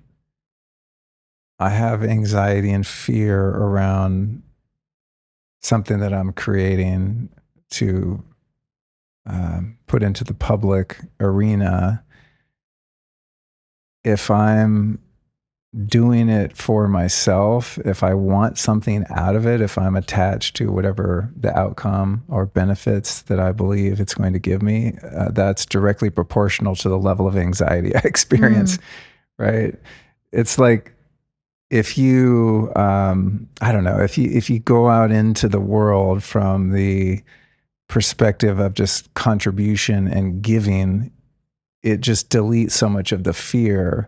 Speaker 1: I have anxiety and fear around something that I'm creating to put into the public arena, if I'm doing it for myself, if I want something out of it, if I'm attached to whatever the outcome or benefits that I believe it's going to give me, that's directly proportional to the level of anxiety I experience, right? It's like if you, I don't know, if you go out into the world from the perspective of just contribution and giving, it just deletes so much of the fear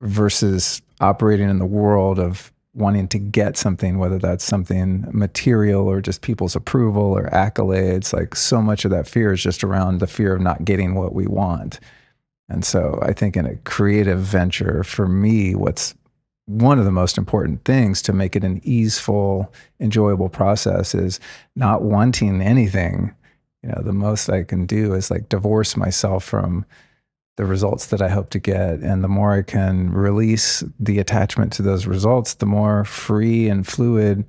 Speaker 1: versus operating in the world of wanting to get something, whether that's something material or just people's approval or accolades. Like so much of that fear is just around the fear of not getting what we want. And so I think in a creative venture, for me, what's one of the most important things to make it an easeful, enjoyable process is not wanting anything. You know, the most I can do is like divorce myself from the results that I hope to get. And the more I can release the attachment to those results, the more free and fluid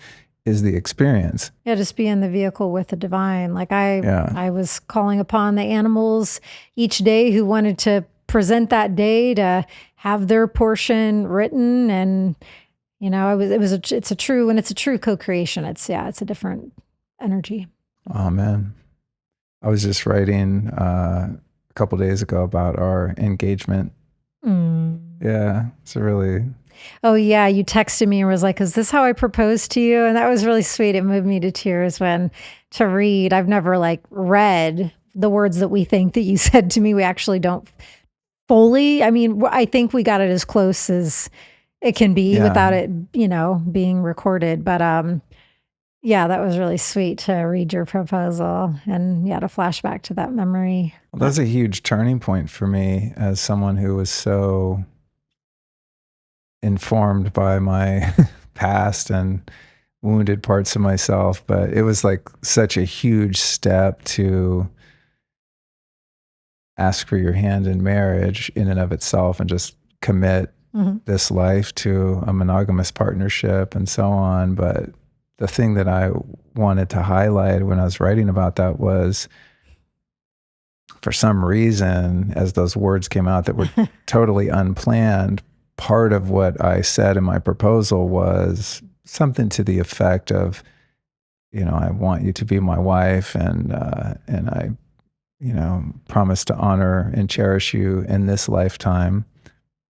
Speaker 1: is the experience.
Speaker 2: Yeah, just be in the vehicle with the divine. Like I was calling upon the animals each day who wanted to present that day to have their portion written. And, you know, it's a true co-creation. It's a different energy.
Speaker 1: Oh man. I was just writing a couple days ago about our engagement. Yeah, it's a really...
Speaker 2: Oh yeah, you texted me and was like, is this how I proposed to you? And that was really sweet. It moved me to tears to read. I've never like read the words that we think that you said to me. We actually don't fully. I mean, I think we got it as close as it can be without it, being recorded. But yeah, that was really sweet to read your proposal and to flash back to that memory.
Speaker 1: Well, that's a huge turning point for me as someone who was so informed by my past and wounded parts of myself. But it was like such a huge step to ask for your hand in marriage in and of itself and just commit this life to a monogamous partnership and so on. But the thing that I wanted to highlight when I was writing about that was, for some reason, as those words came out that were totally unplanned, part of what I said in my proposal was something to the effect of, I want you to be my wife, and I, promise to honor and cherish you in this lifetime.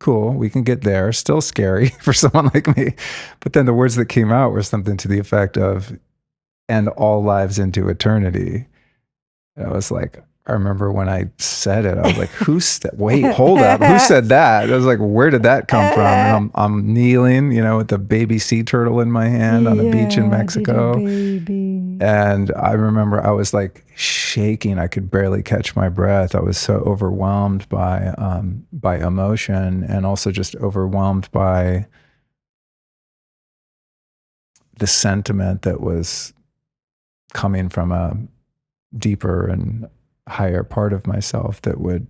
Speaker 1: Cool, we can get there. Still scary for someone like me. But then the words that came out were something to the effect of, and all lives into eternity. And I was like, I remember when I said it, I was like, wait, hold up. Who said that? I was like, where did that come from? And I'm kneeling, with the baby sea turtle in my hand on a beach in Mexico. And I remember I was like shaking. I could barely catch my breath. I was so overwhelmed by emotion, and also just overwhelmed by the sentiment that was coming from a deeper and higher part of myself that would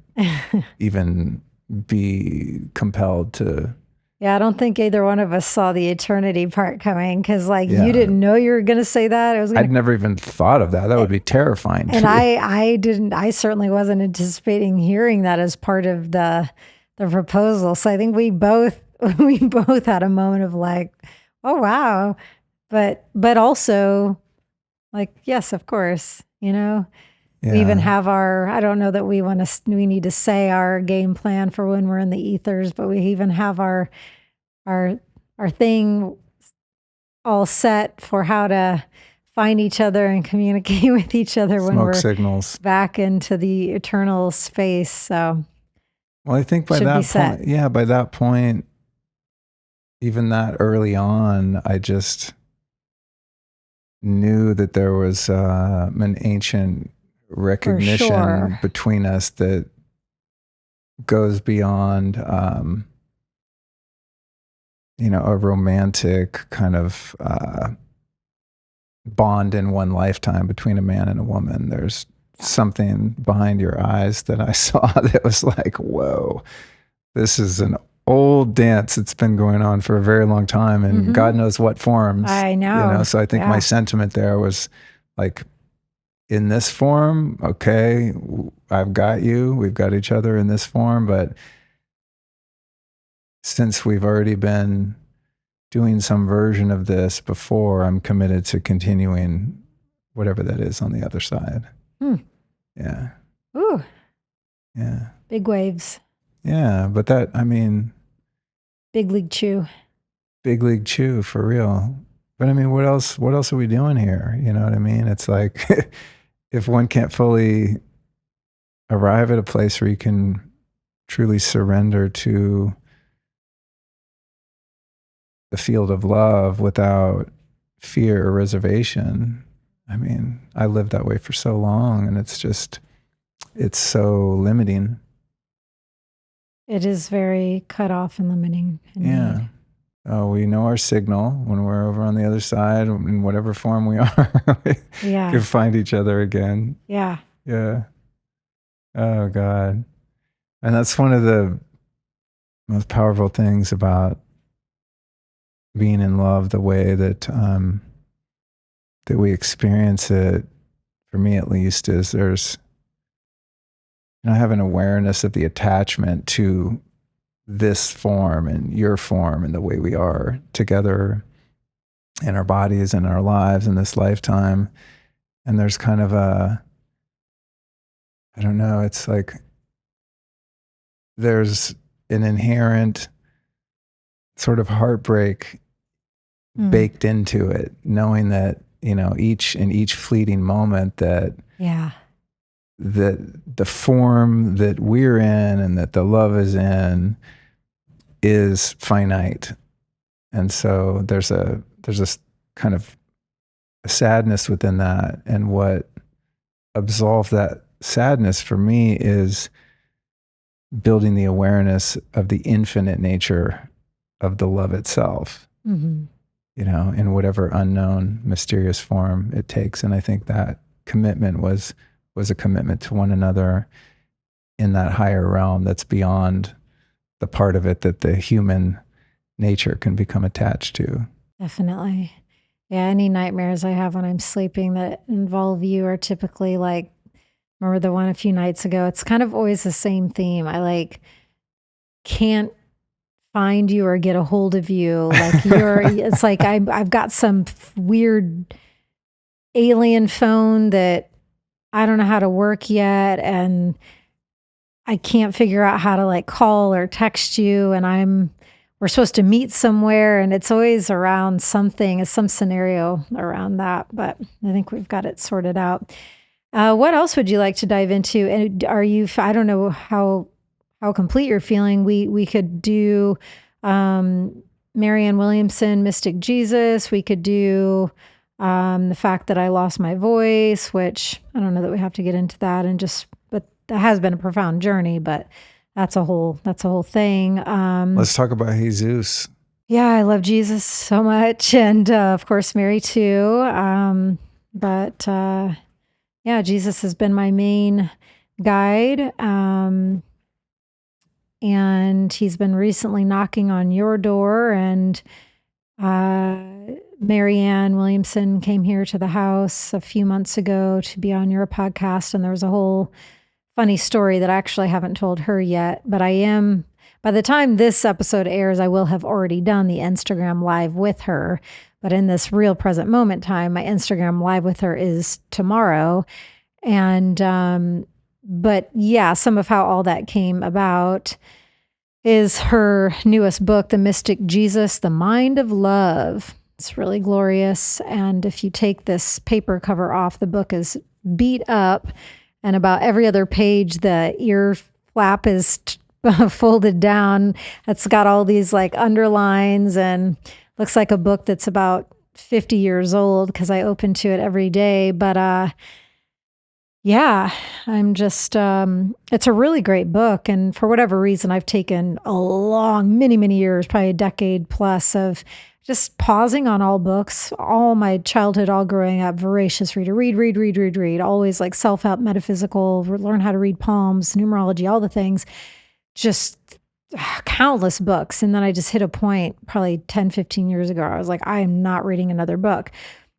Speaker 1: even be compelled to...
Speaker 2: Yeah, I don't think either one of us saw the eternity part coming, because you didn't know you were going to say that.
Speaker 1: I'd never even thought of that. That would be terrifying.
Speaker 2: And I certainly wasn't anticipating hearing that as part of the proposal. So I think we both had a moment of like, oh wow, but also like, yes, of course, We even have I don't know that we need to say our game plan for when we're in the ethers, but we even have our thing all set for how to find each other and communicate with each other when we're
Speaker 1: signals
Speaker 2: back into the eternal space. So,
Speaker 1: well, I think by that point, even that early on, I just knew that there was an ancient recognition between us that goes beyond, a romantic kind of bond in one lifetime between a man and a woman. There's something behind your eyes that I saw that was like, whoa, this is an old dance. It's been going on for a very long time, and God knows what forms.
Speaker 2: I know.
Speaker 1: So I think my sentiment there was like, in this form, okay, I've got you. We've got each other in this form, but since we've already been doing some version of this before, I'm committed to continuing whatever that is on the other side. Yeah.
Speaker 2: Ooh.
Speaker 1: Yeah.
Speaker 2: Big waves.
Speaker 1: Yeah. But
Speaker 2: Big league chew.
Speaker 1: Big league chew for real. But what else are we doing here? You know what I mean? It's like, if one can't fully arrive at a place where you can truly surrender to the field of love without fear or reservation. I lived that way for so long, and it's so limiting.
Speaker 2: It is very cut off and limiting. Indeed.
Speaker 1: Yeah. Oh, we know our signal when we're over on the other side, in whatever form we are. We can find each other again.
Speaker 2: Yeah.
Speaker 1: Yeah. Oh, God. And that's one of the most powerful things about being in love, the way that that we experience it, for me at least, is I have an awareness of the attachment to this form and your form and the way we are together in our bodies and our lives in this lifetime. And there's kind of I don't know, it's like there's an inherent sort of heartbreak baked into it, knowing that, each fleeting moment that the form that we're in and that the love is in is finite. And so there's a kind of a sadness within that. And what absolved that sadness for me is building the awareness of the infinite nature of the love itself, in whatever unknown, mysterious form it takes. And I think that commitment was a commitment to one another in that higher realm that's beyond the part of it that the human nature can become attached to.
Speaker 2: Definitely. Yeah, any nightmares I have when I'm sleeping that involve you are typically like, remember the one a few nights ago? It's kind of always the same theme. I can't find you or get a hold of you. Like it's like I've got some weird alien phone that I don't know how to work yet, and I can't figure out how to call or text you, and we're supposed to meet somewhere, and it's always around something. It's some scenario around that, but I think we've got it sorted out. What else would you like to dive into? And I don't know how complete you're feeling. We could do Marianne Williamson, Mystic Jesus. We could do the fact that I lost my voice, which I don't know that we have to get into that, but that has been a profound journey, but that's a whole thing.
Speaker 1: Let's talk about Jesus.
Speaker 2: Yeah, I love Jesus so much. And of course, Mary too. But Jesus has been my main guide. And he's been recently knocking on your door, and Marianne Williamson came here to the house a few months ago to be on your podcast, and there was a whole funny story that I actually haven't told her yet, but by the time this episode airs, I will have already done the Instagram live with her. But in this real present moment time, my Instagram live with her is tomorrow. And, but yeah, some of how all that came about is her newest book, The Mystic Jesus, The Mind of Love. It's really glorious. And if you take this paper cover off, the book is beat up, and about every other page, the ear flap is folded down. It's got all these underlines, and looks like a book that's about 50 years old because I open to it every day. But Yeah, I'm just, it's a really great book. And for whatever reason, I've taken a long, many, many years, probably a decade plus of just pausing on all books, all my childhood, all growing up, voracious reader, read, always like self help, metaphysical, learn how to read palms, numerology, all the things, just countless books. And then I just hit a point probably 10, 15 years ago. I was like, I am not reading another book.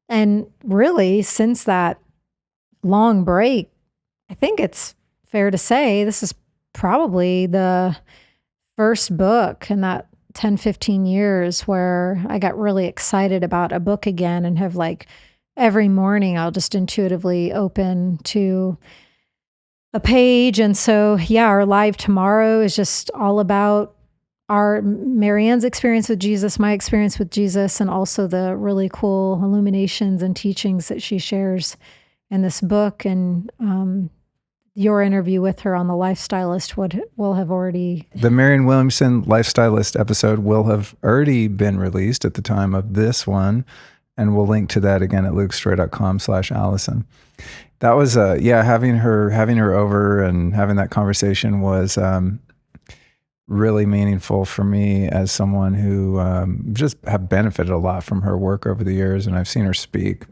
Speaker 2: And really, since that long break, I think it's fair to say this is probably the first book in that 10, 15 years where I got really excited about a book again and have like every morning I'll just intuitively open to a page. And so, yeah, our live tomorrow is just all about our Marianne's experience with Jesus, my experience with Jesus, and also the really cool illuminations and teachings that she shares in this book. And your interview with her on the Lifestylist will have already.
Speaker 3: The Marianne Williamson Lifestylist episode will have already been released at the time of this one, and we'll link to that again at lukestorey.com/Alyson. That was having her over and having that conversation was really meaningful for me as someone who just have benefited a lot from her work over the years, and I've seen her speak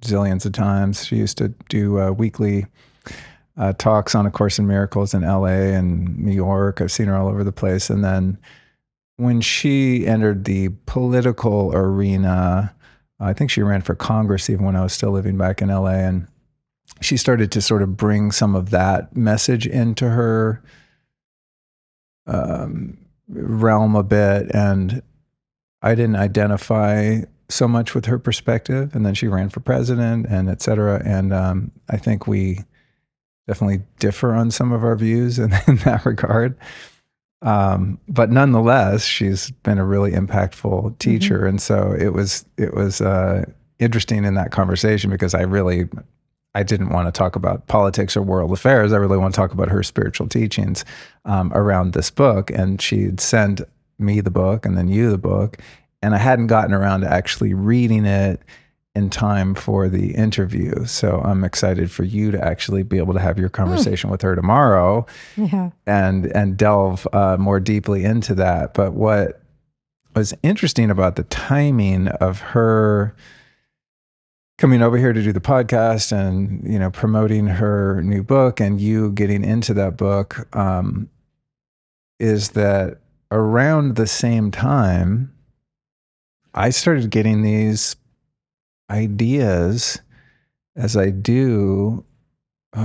Speaker 3: zillions of times. She used to do weekly talks on A Course in Miracles in LA and New York. I've seen her all over the place. And then when she entered the political arena, I think she ran for Congress even when I was still living back in LA, and she started to sort of bring some of that message into her realm a bit. And I didn't identify so much with her perspective. And then she ran for president and et cetera. And I think we definitely differ on some of our views in that regard. But nonetheless, she's been a really impactful teacher. Mm-hmm. And so it was interesting in that conversation because I didn't want to talk about politics or world affairs. I really want to talk about her spiritual teachings around this book. And she'd sent me the book and then you the book. And I hadn't gotten around to actually reading it in time for the interview. So I'm excited for you to actually be able to have your conversation with her tomorrow and delve more deeply into that. But what was interesting about the timing of her coming over here to do the podcast and, you know, promoting her new book and you getting into that book is that around the same time, I started getting these ideas as I do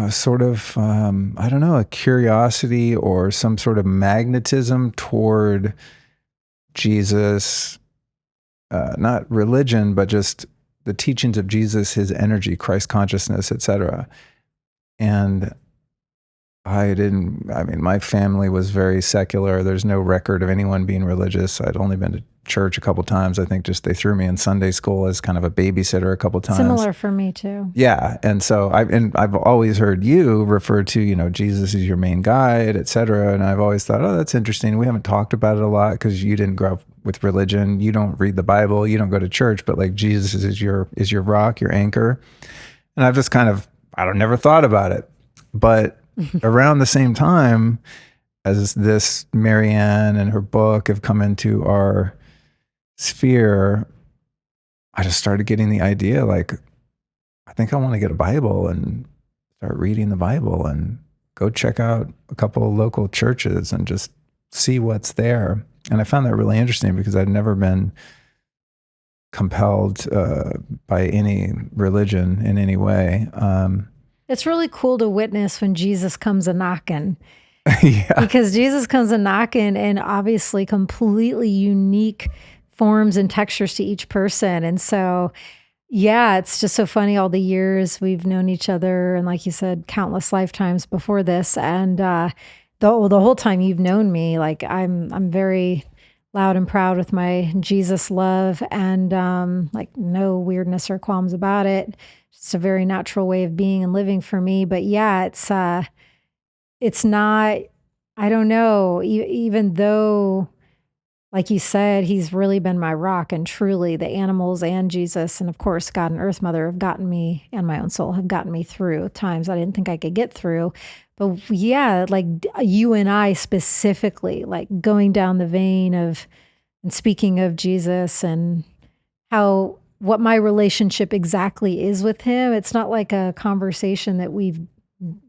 Speaker 3: sort of, I don't know, a curiosity or some sort of magnetism toward Jesus, not religion, but just the teachings of Jesus, his energy, Christ consciousness, etc. And my family was very secular. There's no record of anyone being religious. I'd only been to church a couple times. I think just they threw me in Sunday school as kind of a babysitter a couple times.
Speaker 2: Similar for me too.
Speaker 3: Yeah. And so I've always heard you refer to, you know, Jesus is your main guide, et cetera. And I've always thought, oh, that's interesting. We haven't talked about it a lot because you didn't grow up with religion. You don't read the Bible. You don't go to church, but like Jesus is your rock, your anchor. And I've just kind of, never thought about it. But around the same time as this Marianne and her book have come into our sphere, I just started getting the idea, like, I think I want to get a Bible and start reading the Bible and go check out a couple of local churches and just see what's there. And I found that really interesting because I'd never been compelled by any religion in any way.
Speaker 2: It's really cool to witness when Jesus comes a knocking.
Speaker 3: Yeah.
Speaker 2: Because Jesus comes a knocking in obviously completely unique forms and textures to each person. And so, yeah, it's just so funny all the years we've known each other. And like you said, countless lifetimes before this. And the whole time you've known me, like I'm very loud and proud with my Jesus love and like no weirdness or qualms about it. It's a very natural way of being and living for me. But yeah, it's not, I don't know, even though like you said, he's really been my rock, and truly the animals and Jesus, and of course, God and Earth Mother have gotten me, and my own soul have gotten me through times I didn't think I could get through. But yeah, like you and I specifically, like going down the vein of and speaking of Jesus and what my relationship exactly is with him. It's not like a conversation that we've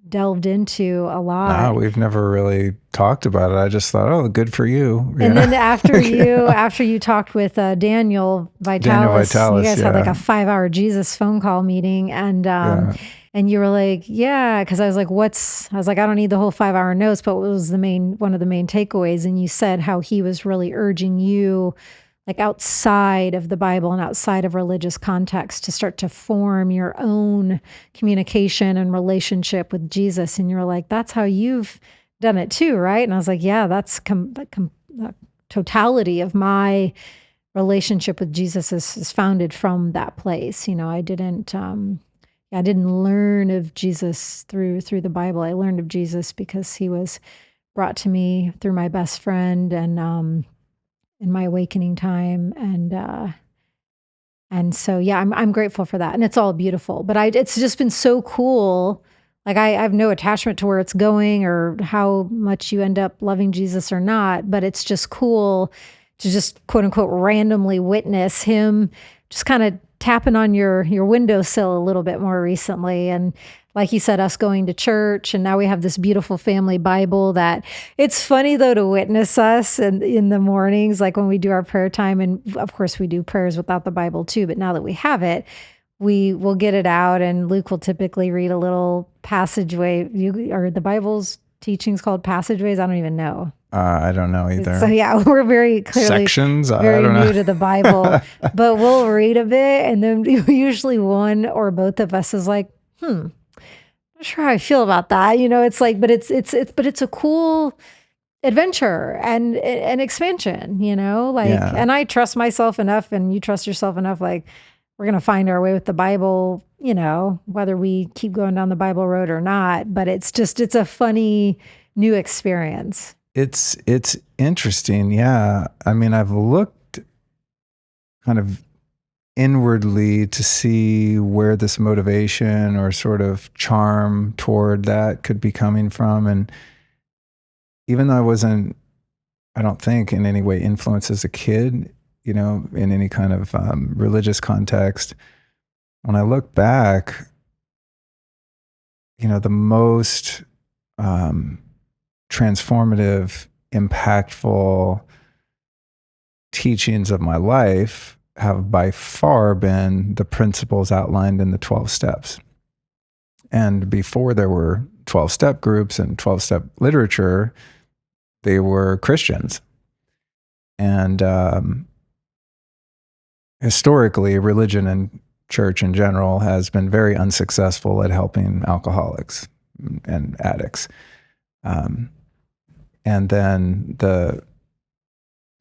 Speaker 2: delved into a lot.
Speaker 1: No, we've never really talked about it. I just thought, oh, good for you.
Speaker 2: And then after you talked with Daniel Vitalis, you guys had like a 5-hour Jesus phone call meeting, and and you were like, yeah, because I was like, I don't need the whole 5-hour notes, but what was one of the main takeaways? And you said how he was really urging you, like outside of the Bible and outside of religious context, to start to form your own communication and relationship with Jesus. And you're like, that's how you've done it too, right? And I was like, yeah, that's the totality of my relationship with Jesus is founded from that place. I didn't learn of Jesus through the Bible. I learned of Jesus because he was brought to me through my best friend and in my awakening time, and so yeah, I'm grateful for that, and it's all beautiful. But it's just been so cool. Like I have no attachment to where it's going or how much you end up loving Jesus or not, but it's just cool to just quote unquote randomly witness him just kind of tapping on your windowsill a little bit more recently. And like you said, us going to church, and now we have this beautiful family Bible that it's funny though to witness us in the mornings, like when we do our prayer time. And of course we do prayers without the Bible too, but now that we have it, we will get it out, and Luke will typically read a little passageway. Or the Bible's teachings called passageways? I don't even know.
Speaker 1: I don't know either.
Speaker 2: So yeah, we're very clearly
Speaker 1: sections.
Speaker 2: very
Speaker 1: I don't know.
Speaker 2: new to the Bible, but we'll read a bit, and then usually one or both of us is like, not sure how I feel about that. It's like, but it's a cool adventure and expansion. And I trust myself enough, and you trust yourself enough. Like we're gonna find our way with the Bible. Whether we keep going down the Bible road or not. But it's a funny new experience.
Speaker 1: It's interesting. Yeah. I mean, I've looked kind of inwardly to see where this motivation or sort of charm toward that could be coming from. And even though I don't think in any way influenced as a kid, in any kind of religious context, when I look back, the most transformative, impactful teachings of my life have by far been the principles outlined in the 12 steps. And before there were 12-step groups and 12-step literature, they were Christians. And historically, religion and church in general has been very unsuccessful at helping alcoholics and addicts. And then the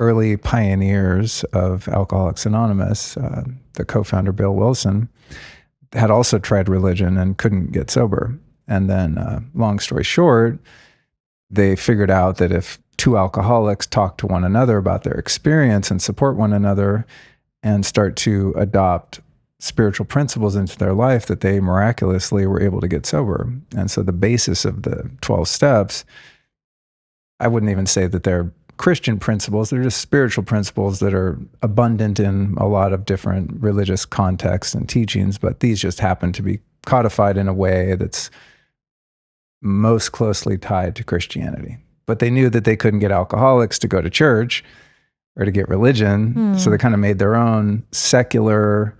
Speaker 1: early pioneers of Alcoholics Anonymous, the co-founder Bill Wilson, had also tried religion and couldn't get sober. And then, long story short, they figured out that if two alcoholics talk to one another about their experience and support one another and start to adopt spiritual principles into their life, that they miraculously were able to get sober. And so the basis of the 12 steps, I wouldn't even say that they're Christian principles, they're just spiritual principles that are abundant in a lot of different religious contexts and teachings, but these just happen to be codified in a way that's most closely tied to Christianity. But they knew that they couldn't get alcoholics to go to church or to get religion, so they kind of made their own secular,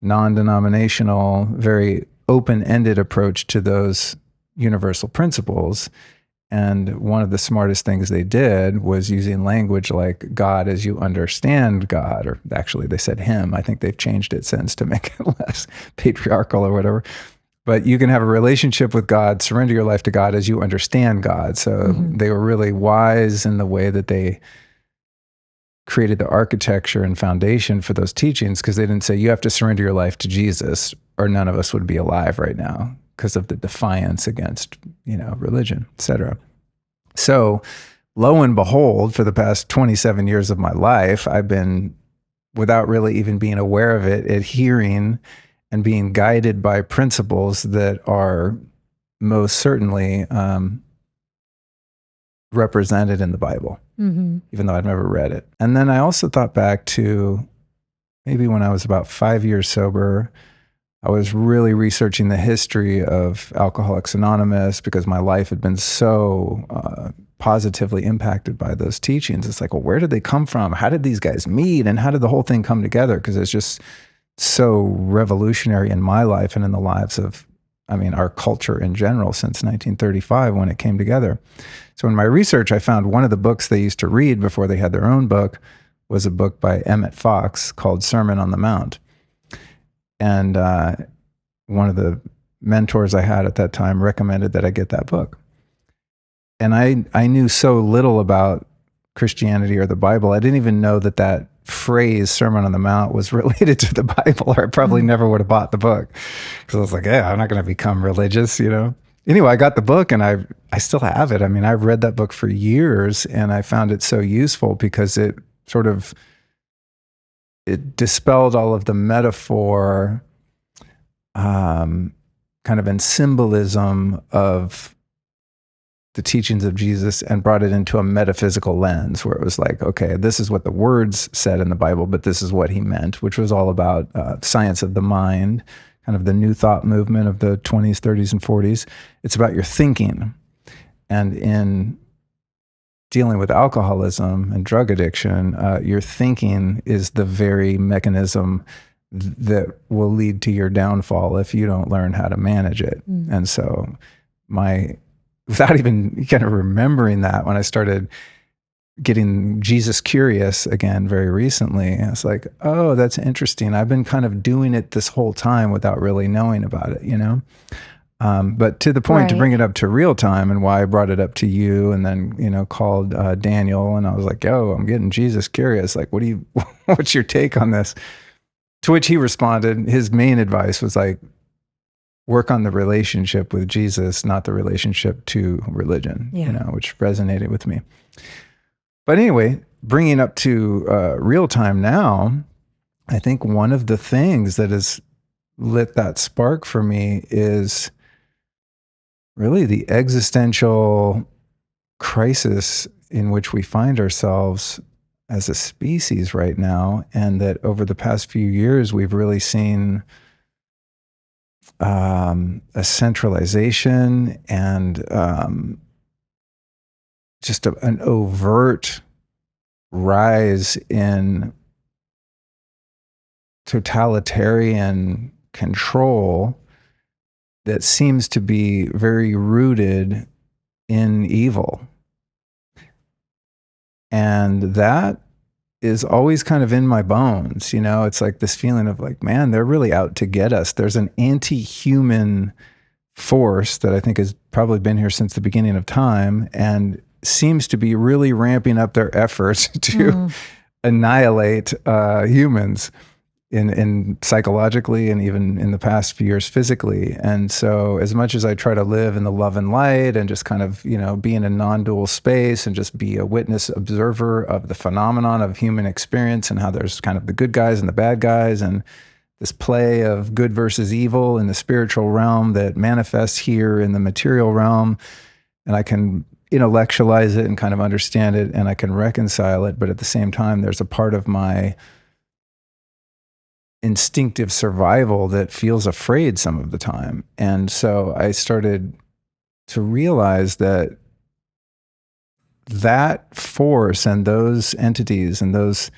Speaker 1: non-denominational, very open-ended approach to those universal principles. And one of the smartest things they did was using language like God as you understand God, or actually they said him. I think they've changed it since to make it less patriarchal or whatever. But you can have a relationship with God, surrender your life to God as you understand God. So they were really wise in the way that they created the architecture and foundation for those teachings, because they didn't say you have to surrender your life to Jesus or none of us would be alive right now, because of the defiance against, religion, et cetera. So lo and behold, for the past 27 years of my life, I've been, without really even being aware of it, adhering and being guided by principles that are most certainly represented in the Bible, even though I'd never read it. And then I also thought back to maybe when I was about 5 years sober, I was really researching the history of Alcoholics Anonymous because my life had been so positively impacted by those teachings. It's like, well, where did they come from? How did these guys meet? And how did the whole thing come together? Because it's just so revolutionary in my life and in the lives of, our culture in general since 1935 when it came together. So in my research, I found one of the books they used to read before they had their own book was a book by Emmett Fox called Sermon on the Mount. And one of the mentors I had at that time recommended that I get that book. And I knew so little about Christianity or the Bible. I didn't even know that phrase Sermon on the Mount was related to the Bible, or I probably never would have bought the book. Because I was like, yeah, I'm not going to become religious, Anyway, I got the book and I still have it. I've read that book for years and I found it so useful because it dispelled all of the metaphor kind of and symbolism of the teachings of Jesus and brought it into a metaphysical lens where it was like, okay, this is what the words said in the Bible, but this is what he meant, which was all about science of the mind, kind of the new thought movement of the 20s, 30s, and 40s. It's about your thinking. And in dealing with alcoholism and drug addiction, your thinking is the very mechanism that will lead to your downfall if you don't learn how to manage it. And so without even kind of remembering that, when I started getting Jesus curious again very recently, I was like, oh, that's interesting. I've been kind of doing it this whole time without really knowing about it, But to the point, to bring it up to real time and why I brought it up to you and then, called Daniel and I was like, yo, I'm getting Jesus curious. Like, what's your take on this? To which he responded, his main advice was like, work on the relationship with Jesus, not the relationship to religion, which resonated with me. But anyway, bringing up to real time now, I think one of the things that has lit that spark for me is really the existential crisis in which we find ourselves as a species right now, and that over the past few years, we've really seen a centralization and just an overt rise in totalitarian control that seems to be very rooted in evil. And that is always kind of in my bones. It's like this feeling of like, man, they're really out to get us. There's an anti-human force that I think has probably been here since the beginning of time and seems to be really ramping up their efforts to annihilate humans in psychologically and even in the past few years physically. And so as much as I try to live in the love and light and just kind of, be in a non-dual space and just be a witness observer of the phenomenon of human experience and how there's kind of the good guys and the bad guys and this play of good versus evil in the spiritual realm that manifests here in the material realm. And I can intellectualize it and kind of understand it and I can reconcile it. But at the same time, there's a part of my instinctive survival that feels afraid some of the time. And so I started to realize that force and those entities and those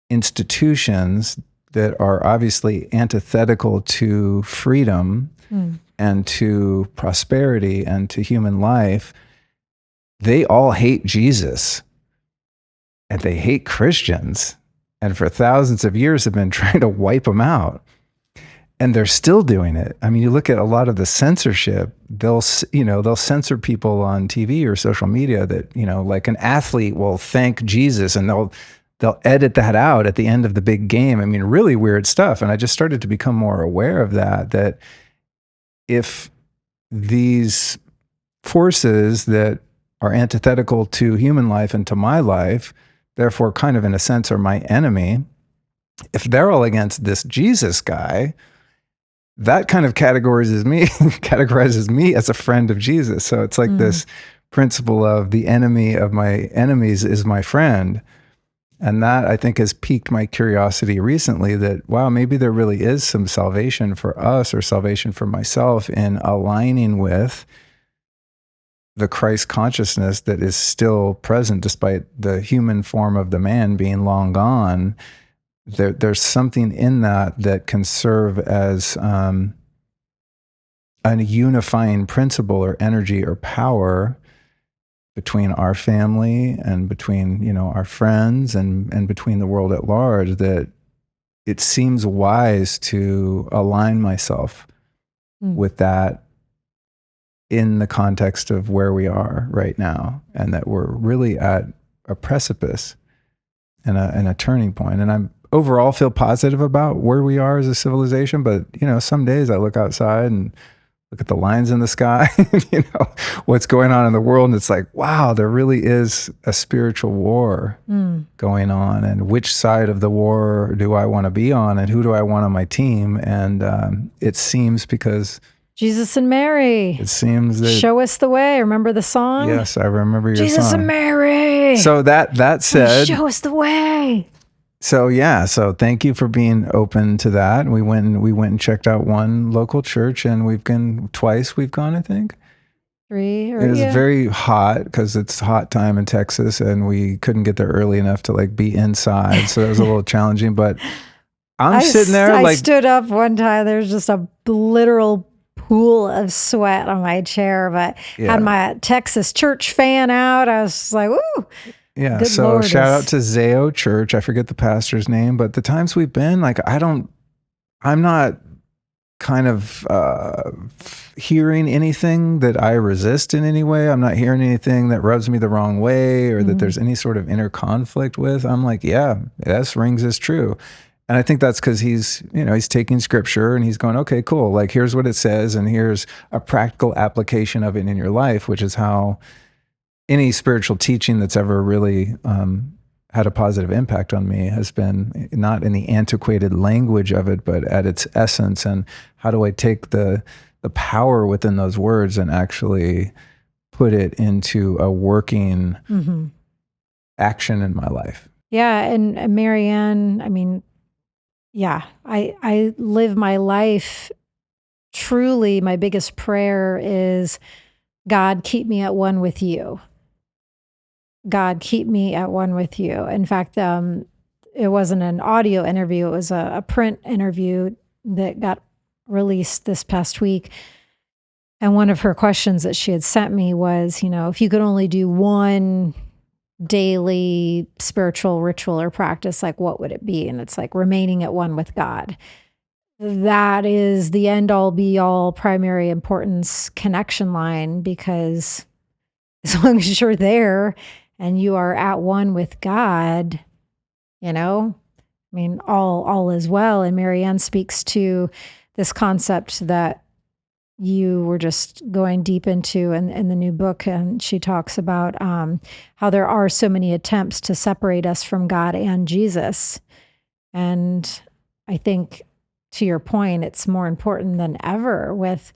Speaker 1: institutions that are obviously antithetical to freedom and to prosperity and to human life, they all hate Jesus and they hate Christians. And for thousands of years have been trying to wipe them out. And they're still doing it. You look at a lot of the censorship, they'll censor people on TV or social media that, like an athlete will thank Jesus and they'll edit that out at the end of the big game. Really weird stuff. And I just started to become more aware of that if these forces that are antithetical to human life and to my life, therefore kind of in a sense are my enemy, if they're all against this Jesus guy, that kind of categorizes me as a friend of Jesus. So it's like this principle of the enemy of my enemies is my friend. And that, I think, has piqued my curiosity recently that, wow, maybe there really is some salvation for us or salvation for myself in aligning with the Christ consciousness that is still present despite the human form of the man being long gone. There's something in that can serve as a unifying principle or energy or power between our family and between, our friends and between the world at large, that it seems wise to align myself with that in the context of where we are right now, and that we're really at a precipice and a turning point. And I'm overall feel positive about where we are as a civilization, but some days I look outside and look at the lines in the sky, what's going on in the world. And it's like, wow, there really is a spiritual war going on. And which side of the war do I want to be on? And who do I want on my team? And it seems because
Speaker 2: Jesus and Mary.
Speaker 1: It seems that
Speaker 2: show us the way. Remember the song?
Speaker 1: Yes, I remember your
Speaker 2: Jesus
Speaker 1: song.
Speaker 2: and Mary.
Speaker 1: So that said,
Speaker 2: show us the way.
Speaker 1: So thank you for being open to that. We went and checked out one local church, and we've gone twice. I think.
Speaker 2: It
Speaker 1: was very hot because it's hot time in Texas, and we couldn't get there early enough to be inside. So it was a little challenging. But I'm sitting there.
Speaker 2: I stood up one time. There's just a literal pool of sweat on my chair, but had my Texas church fan out. I was just like, "Woo!"
Speaker 1: Yeah.
Speaker 2: Good
Speaker 1: so
Speaker 2: Lord,
Speaker 1: shout out to Zao Church. I forget the pastor's name, but the times we've been, I'm not kind of hearing anything that I resist in any way. I'm not hearing anything that rubs me the wrong way or that there's any sort of inner conflict with. I'm like, yeah, this rings as true. And I think that's because he's taking scripture and he's going, okay, cool. Here's what it says, and here's a practical application of it in your life, which is how any spiritual teaching that's ever really had a positive impact on me has been not in the antiquated language of it, but at its essence. And how do I take the power within those words and actually put it into a working action in my life?
Speaker 2: Yeah. And Marianne, I live my life truly. My biggest prayer is, God, keep me at one with you. God, keep me at one with you. In fact, it wasn't an audio interview. It was a print interview that got released this past week. And one of her questions that she had sent me was, if you could only do one daily spiritual ritual or practice, what would it be? And it's remaining at one with God. That is the end all be all primary importance connection line, because as long as you're there and you are at one with God, all is well. And Marianne speaks to this concept that you were just going deep into in the new book. And she talks about how there are so many attempts to separate us from God and Jesus. And I think, to your point, it's more important than ever with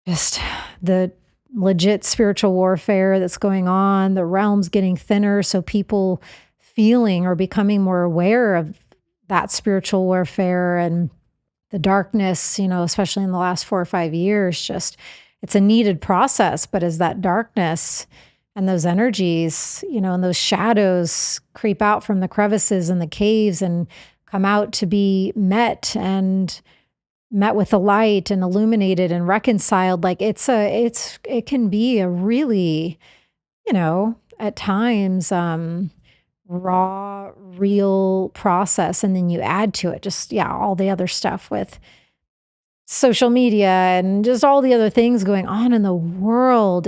Speaker 2: just the legit spiritual warfare that's going on, the realms getting thinner, so people feeling or becoming more aware of that spiritual warfare and the darkness, especially in the last 4 or 5 years. Just, it's a needed process, but as that darkness and those energies, and those shadows creep out from the crevices and the caves and come out to be met with the light and illuminated and reconciled, it can be a really, at times, raw, real process. And then you add to it all the other stuff with social media and just all the other things going on in the world.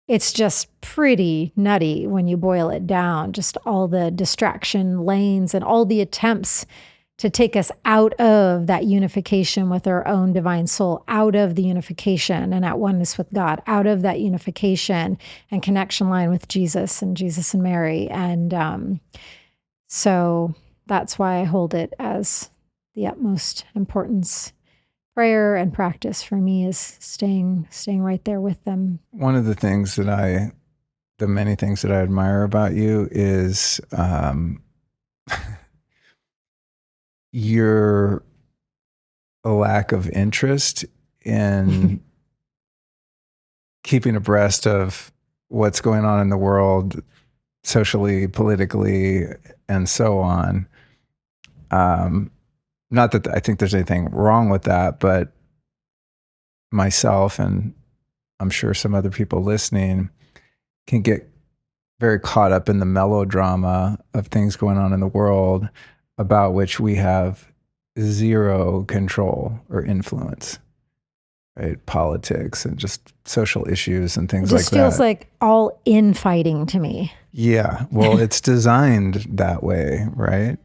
Speaker 2: It's just pretty nutty when you boil it down, just all the distraction lanes and all the attempts to take us out of that unification with our own divine soul, out of the unification and at oneness with God, out of that unification and connection line with Jesus and Mary. And so that's why I hold it as the utmost importance. Prayer and practice for me is staying right there with them.
Speaker 1: One of the things that the many things that I admire about you is your lack of interest in keeping abreast of what's going on in the world, socially, politically, and so on. Not that I think there's anything wrong with that, but myself and I'm sure some other people listening can get very caught up in the melodrama of things going on in the world about which we have zero control or influence, right? Politics and just social issues and things like that.
Speaker 2: It just feels like all infighting to me.
Speaker 1: Yeah. Well, it's designed that way, right?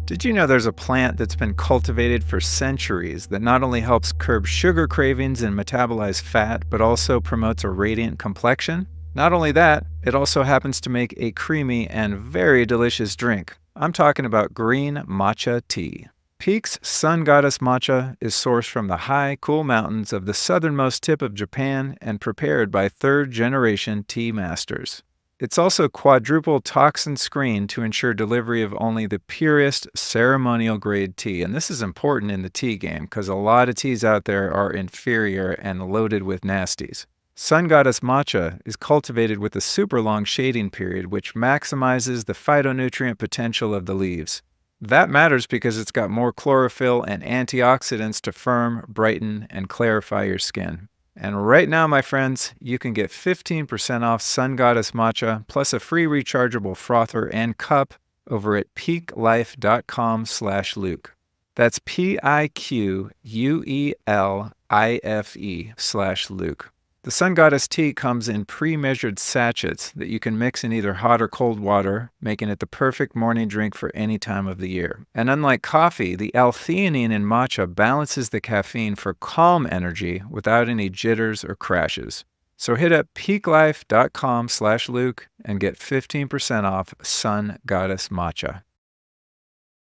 Speaker 3: Did you know there's a plant that's been cultivated for centuries that not only helps curb sugar cravings and metabolize fat, but also promotes a radiant complexion? Not only that, it also happens to make a creamy and very delicious drink. I'm talking about green matcha tea. Peak's Sun Goddess Matcha is sourced from the high, cool mountains of the southernmost tip of Japan and prepared by third-generation tea masters. It's also quadruple toxin screened to ensure delivery of only the purest ceremonial grade tea. And this is important in the tea game because a lot of teas out there are inferior and loaded with nasties. Sun Goddess Matcha is cultivated with a super long shading period, which maximizes the phytonutrient potential of the leaves. That matters because it's got more chlorophyll and antioxidants to firm, brighten, and clarify your skin. And right now, my friends, you can get 15% off Sun Goddess Matcha plus a free rechargeable frother and cup over at peaklife.com/Luke. That's PIQUELIFE/Luke. The Sun Goddess tea comes in pre-measured sachets that you can mix in either hot or cold water, making it the perfect morning drink for any time of the year. And unlike coffee, the L-theanine in matcha balances the caffeine for calm energy without any jitters or crashes. So hit up peaklife.com/Luke and get 15% off Sun Goddess Matcha.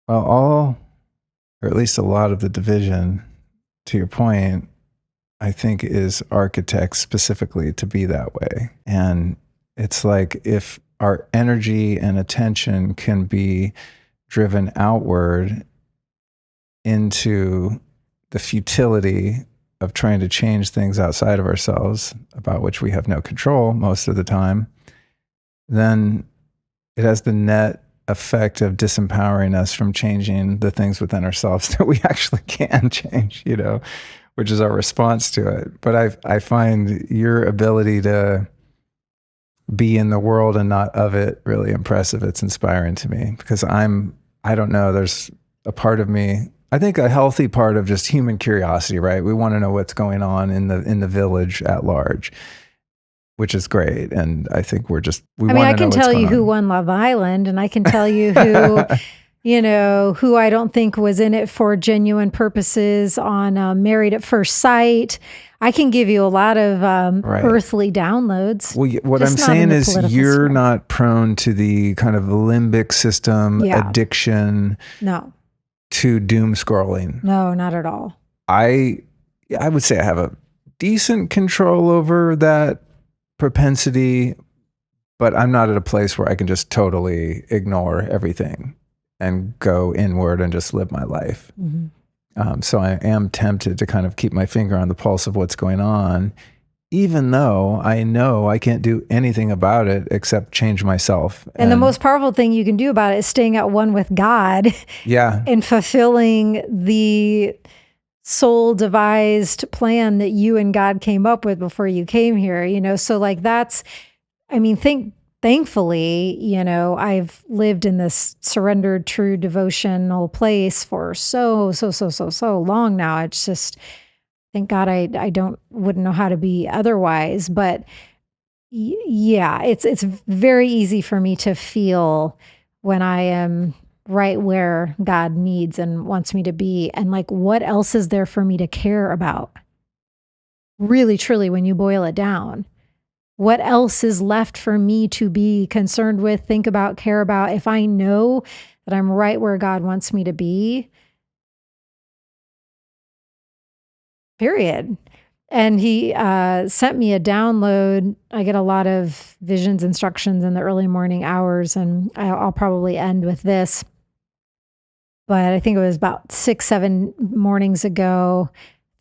Speaker 1: Well, or at least a lot of the division, to your point, I think is architects specifically to be that way. And it's like if our energy and attention can be driven outward into the futility of trying to change things outside of ourselves, about which we have no control most of the time, then it has the net effect of disempowering us from changing the things within ourselves that we actually can change, which is our response to it. But I find your ability to be in the world and not of it really impressive. It's inspiring to me because I don't know, there's a part of me, I think a healthy part of just human curiosity, right? We want to know what's going on in the village at large, which is great. And I think we want to know
Speaker 2: I can
Speaker 1: what's
Speaker 2: tell you
Speaker 1: going
Speaker 2: who
Speaker 1: on.
Speaker 2: won Love Island, and I can tell you who who I don't think was in it for genuine purposes on Married at First Sight. I can give you a lot of earthly downloads.
Speaker 1: Well, what I'm saying is you're not prone to the kind of limbic system addiction to doom scrolling.
Speaker 2: No, not at all.
Speaker 1: I would say I have a decent control over that propensity, but I'm not at a place where I can just totally ignore everything and go inward and just live my life. Mm-hmm. So I am tempted to kind of keep my finger on the pulse of what's going on, even though I know I can't do anything about it except change myself.
Speaker 2: And the most powerful thing you can do about it is staying at one with God. Yeah. And fulfilling the soul devised plan that you and God came up with before you came here, so like that's, thankfully, I've lived in this surrendered, true devotional place for so long now. It's just, thank God I wouldn't know how to be otherwise. But yeah, it's very easy for me to feel when I am right where God needs and wants me to be? And like, what else is there for me to care about? Really, truly, when you boil it down, what else is left for me to be concerned with, think about, care about? If I know that I'm right where God wants me to be, period. And he sent me a download. I get a lot of visions, instructions in the early morning hours, and I'll probably end with this. But I think it was about 6, 7 mornings ago,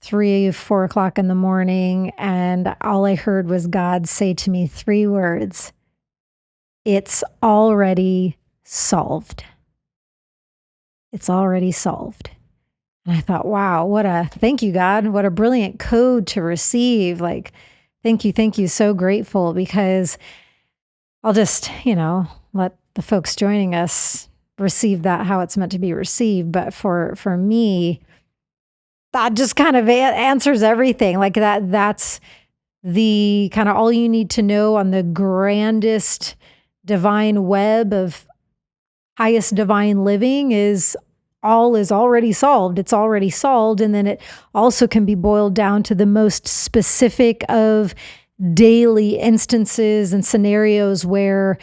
Speaker 2: 3, 4 o'clock in the morning. And all I heard was God say to me 3 words: "It's already solved. It's already solved." And I thought, wow, thank you, God. What a brilliant code to receive. Like, thank you. So grateful, because I'll just, let the folks joining us receive that how it's meant to be received. But for me, that just kind of answers everything. Like that's the kind of all you need to know on the grandest divine web of highest divine living is already solved. It's already solved. And then it also can be boiled down to the most specific of daily instances and scenarios where,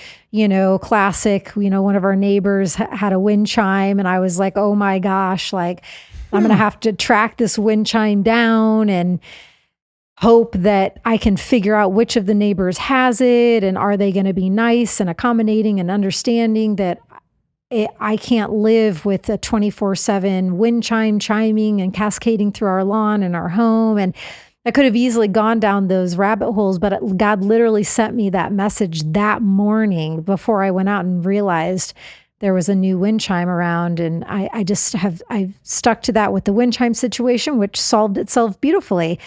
Speaker 2: classic, one of our neighbors had a wind chime, and I was like, oh my gosh, like I'm going to have to track this wind chime down and hope that I can figure out which of the neighbors has it, and are they going to be nice and accommodating and understanding that I can't live with a 24/7 wind chime chiming and cascading through our lawn and our home. And I could have easily gone down those rabbit holes, but God literally sent me that message that morning before I went out and realized there was a new wind chime around. And I've stuck to that with the wind chime situation, which solved itself beautifully.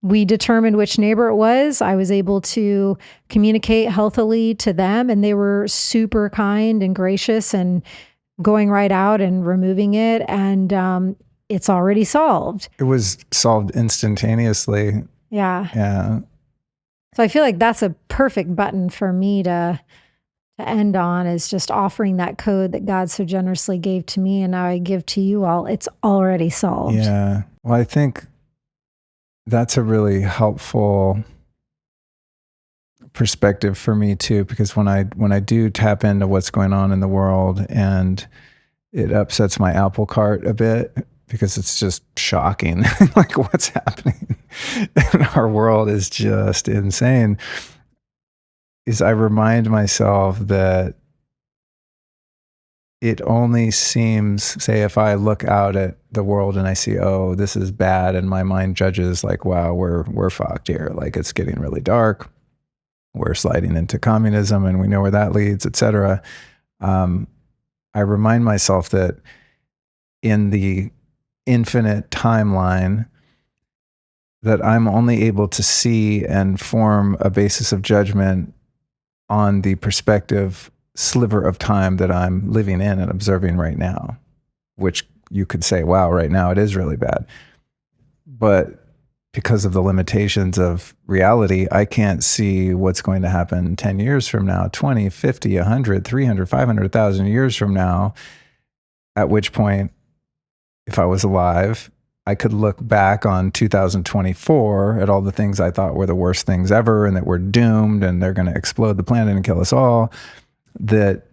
Speaker 2: We determined which neighbor it was. I was able to communicate healthily to them, and they were super kind and gracious and going right out and removing it. And it's already solved.
Speaker 1: It was solved instantaneously.
Speaker 2: Yeah.
Speaker 1: Yeah.
Speaker 2: So I feel like that's a perfect button for me to end on, is just offering that code that God so generously gave to me, and now I give to you all. It's already solved.
Speaker 1: Yeah. Well, I think that's a really helpful perspective for me too, because when I do tap into what's going on in the world, and it upsets my apple cart a bit because it's just shocking, like what's happening in our world is just insane, is I remind myself that it only seems, say, if I look out at the world and I see, oh, this is bad, and my mind judges like, wow, we're fucked here. Like it's getting really dark. We're sliding into communism, and we know where that leads, etc. I remind myself that in the infinite timeline, that I'm only able to see and form a basis of judgment on the perspective sliver of time that I'm living in and observing right now, which you could say, wow, right now it is really bad. But because of the limitations of reality, I can't see what's going to happen 10 years from now, 20, 50, 100, 300, 500,000 years from now, at which point, if I was alive, I could look back on 2024 at all the things I thought were the worst things ever and that we're doomed and they're going to explode the planet and kill us all, that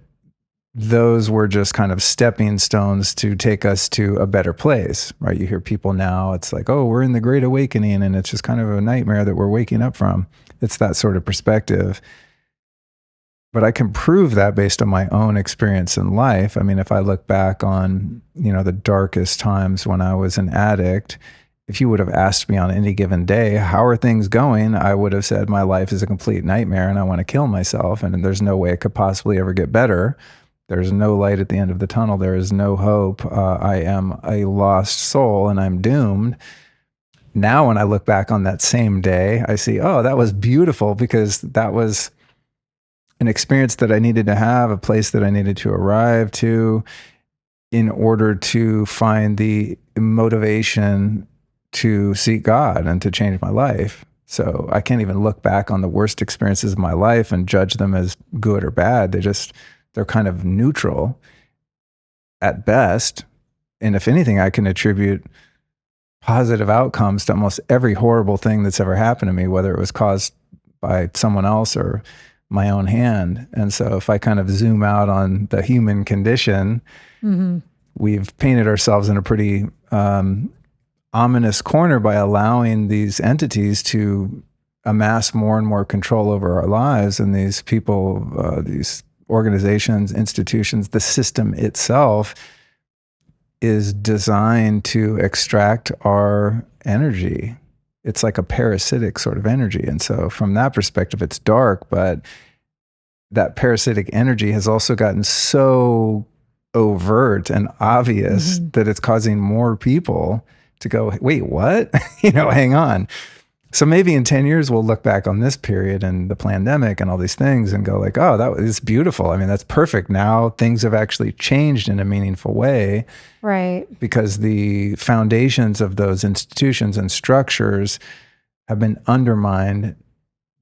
Speaker 1: those were just kind of stepping stones to take us to a better place, right? You hear people now, it's like, oh, we're in the Great Awakening, and it's just kind of a nightmare that we're waking up from. It's that sort of perspective. But I can prove that based on my own experience in life. I mean, if I look back on, the darkest times when I was an addict, if you would have asked me on any given day, how are things going? I would have said, my life is a complete nightmare and I want to kill myself. And there's no way it could possibly ever get better. There's no light at the end of the tunnel. There is no hope. I am a lost soul and I'm doomed. Now, when I look back on that same day, I see, oh, that was beautiful, because that was an experience that I needed to have, a place that I needed to arrive to in order to find the motivation to seek God and to change my life. So I can't even look back on the worst experiences of my life and judge them as good or bad. they're kind of neutral at best. And if anything, I can attribute positive outcomes to almost every horrible thing that's ever happened to me, whether it was caused by someone else or my own hand. And so if I kind of zoom out on the human condition, we've painted ourselves in a pretty ominous corner by allowing these entities to amass more and more control over our lives. And these people, these organizations, institutions, the system itself is designed to extract our energy. It's like a parasitic sort of energy. And so from that perspective, it's dark, but that parasitic energy has also gotten so overt and obvious that it's causing more people to go, wait, what? Hang on. So maybe in 10 years, we'll look back on this period and the pandemic and all these things and go like, oh, that was beautiful. I mean, that's perfect. Now things have actually changed in a meaningful way.
Speaker 2: Right.
Speaker 1: Because the foundations of those institutions and structures have been undermined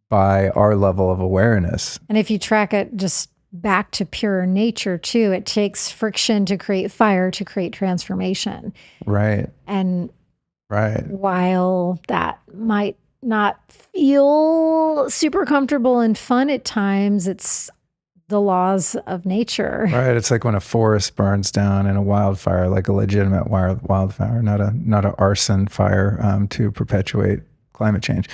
Speaker 1: by our level of awareness.
Speaker 2: And if you track it just back to pure nature too, it takes friction to create fire, to create transformation.
Speaker 1: Right.
Speaker 2: And
Speaker 1: right.
Speaker 2: While that might not feel super comfortable and fun at times, it's the laws of nature.
Speaker 1: Right. It's like when a forest burns down in a wildfire, like a legitimate wildfire, not an arson fire to perpetuate climate change.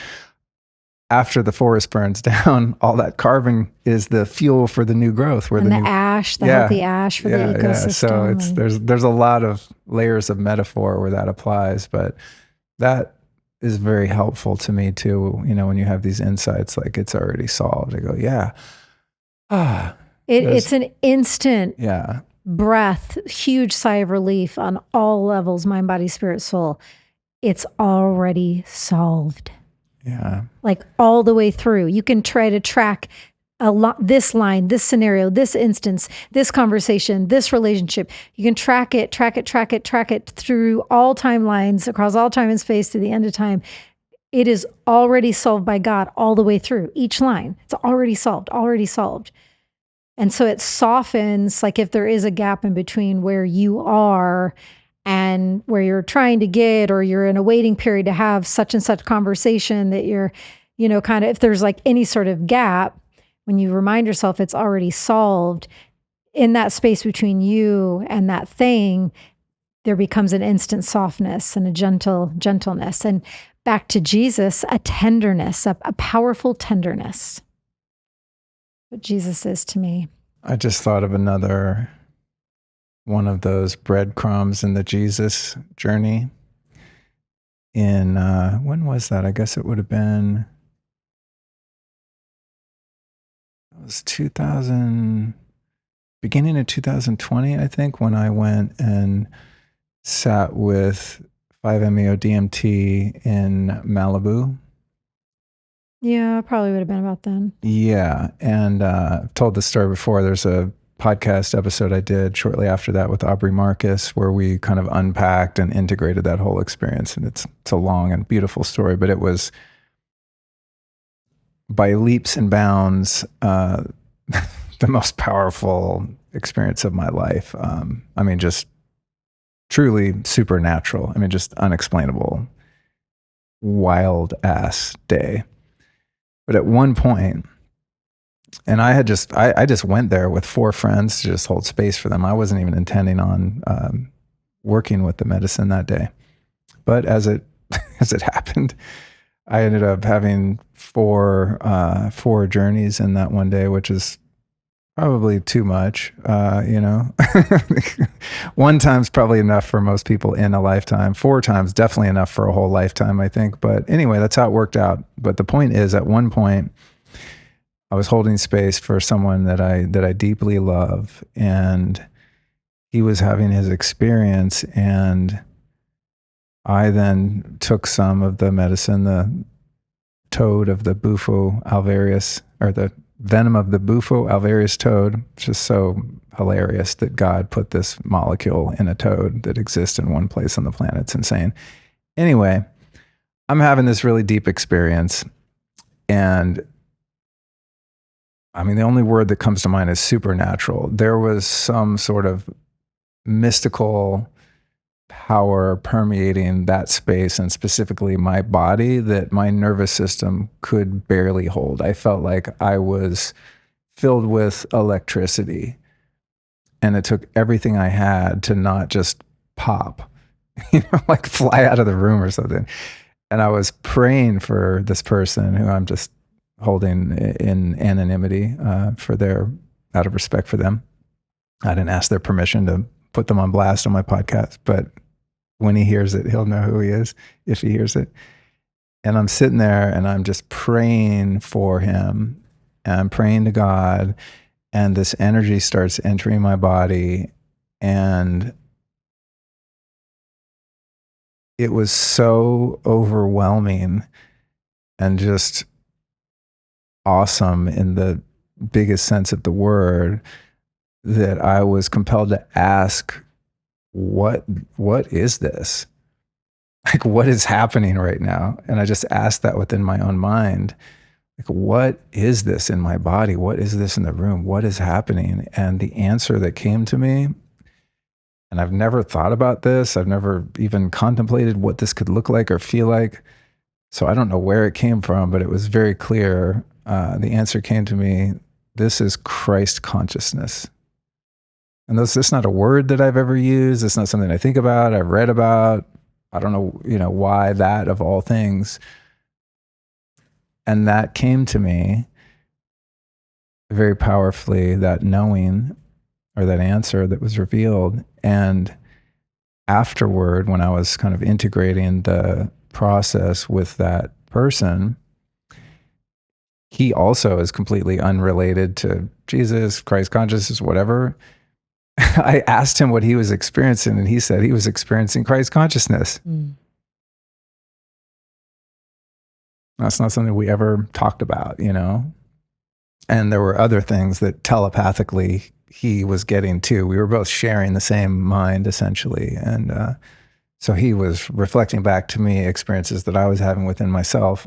Speaker 1: After the forest burns down, all that carbon is the fuel for the new growth.
Speaker 2: And the ash, the healthy ash for the ecosystem.
Speaker 1: So there's a lot of layers of metaphor where that applies, but that is very helpful to me too. When you have these insights, like it's already solved. I go, yeah.
Speaker 2: It's an instant breath, huge sigh of relief on all levels, mind, body, spirit, soul. It's already solved.
Speaker 1: Yeah.
Speaker 2: Like all the way through. You can try to track this line, this scenario, this instance, this conversation, this relationship. You can track it through all timelines, across all time and space to the end of time. It is already solved by God all the way through each line. It's already solved. And so it softens, like if there is a gap in between where you are and where you're trying to get, or you're in a waiting period to have such and such conversation that you're, kind of, if there's like any sort of gap, when you remind yourself it's already solved, in that space between you and that thing, there becomes an instant softness and a gentleness. And back to Jesus, a tenderness, a powerful tenderness. What Jesus is to me.
Speaker 1: I just thought of another one of those breadcrumbs in the Jesus journey. When was that? I guess it would have been, it was beginning of 2020, I think, when I went and sat with 5-MeO-DMT in Malibu.
Speaker 2: Yeah, probably would have been about then.
Speaker 1: Yeah. And I've told this story before. There's a podcast episode I did shortly after that with Aubrey Marcus, where we kind of unpacked and integrated that whole experience. And it's a long and beautiful story, but it was by leaps and bounds the most powerful experience of my life. I mean, just truly supernatural. I mean, just unexplainable, wild ass day. But at one point, and I just went there with 4 friends to just hold space for them. I wasn't even intending on working with the medicine that day. But as it happened, I ended up having 4 journeys in that one day, which is probably too much. One time's probably enough for most people in a lifetime. 4 times definitely enough for a whole lifetime, I think. But anyway, that's how it worked out. But the point is, at one point, I was holding space for someone that I deeply love, and he was having his experience, and I then took some of the medicine, the toad of the Bufo alvarius, or the venom of the Bufo alvarius toad. It's just so hilarious that God put this molecule in a toad that exists in one place on the planet. It's insane. Anyway, I'm having this really deep experience, and I mean, the only word that comes to mind is supernatural. There was some sort of mystical power permeating that space and specifically my body that my nervous system could barely hold. I felt like I was filled with electricity, and it took everything I had to not just pop, like fly out of the room or something. And I was praying for this person who I'm just holding in anonymity out of respect for them. I didn't ask their permission to put them on blast on my podcast, but when he hears it, he'll know who he is if he hears it. And I'm sitting there and I'm just praying for him, and I'm praying to God, and this energy starts entering my body, and it was so overwhelming and just awesome in the biggest sense of the word that I was compelled to ask, what is this? Like, what is happening right now? And I just asked that within my own mind. Like, what is this in my body? What is this in the room? What is happening? And the answer that came to me, and I've never thought about this, I've never even contemplated what this could look like or feel like. So I don't know where it came from, but it was very clear. The answer came to me, this is Christ consciousness. And that's not a word that I've ever used. It's not something I think about, I've read about. I don't know, why that of all things. And that came to me very powerfully, that knowing or that answer that was revealed. And afterward, when I was kind of integrating the process with that person, he also is completely unrelated to Jesus, Christ consciousness, whatever. I asked him what he was experiencing, and he said he was experiencing Christ consciousness. That's not something we ever talked about, And there were other things that telepathically he was getting too. We were both sharing the same mind, essentially. And so he was reflecting back to me experiences that I was having within myself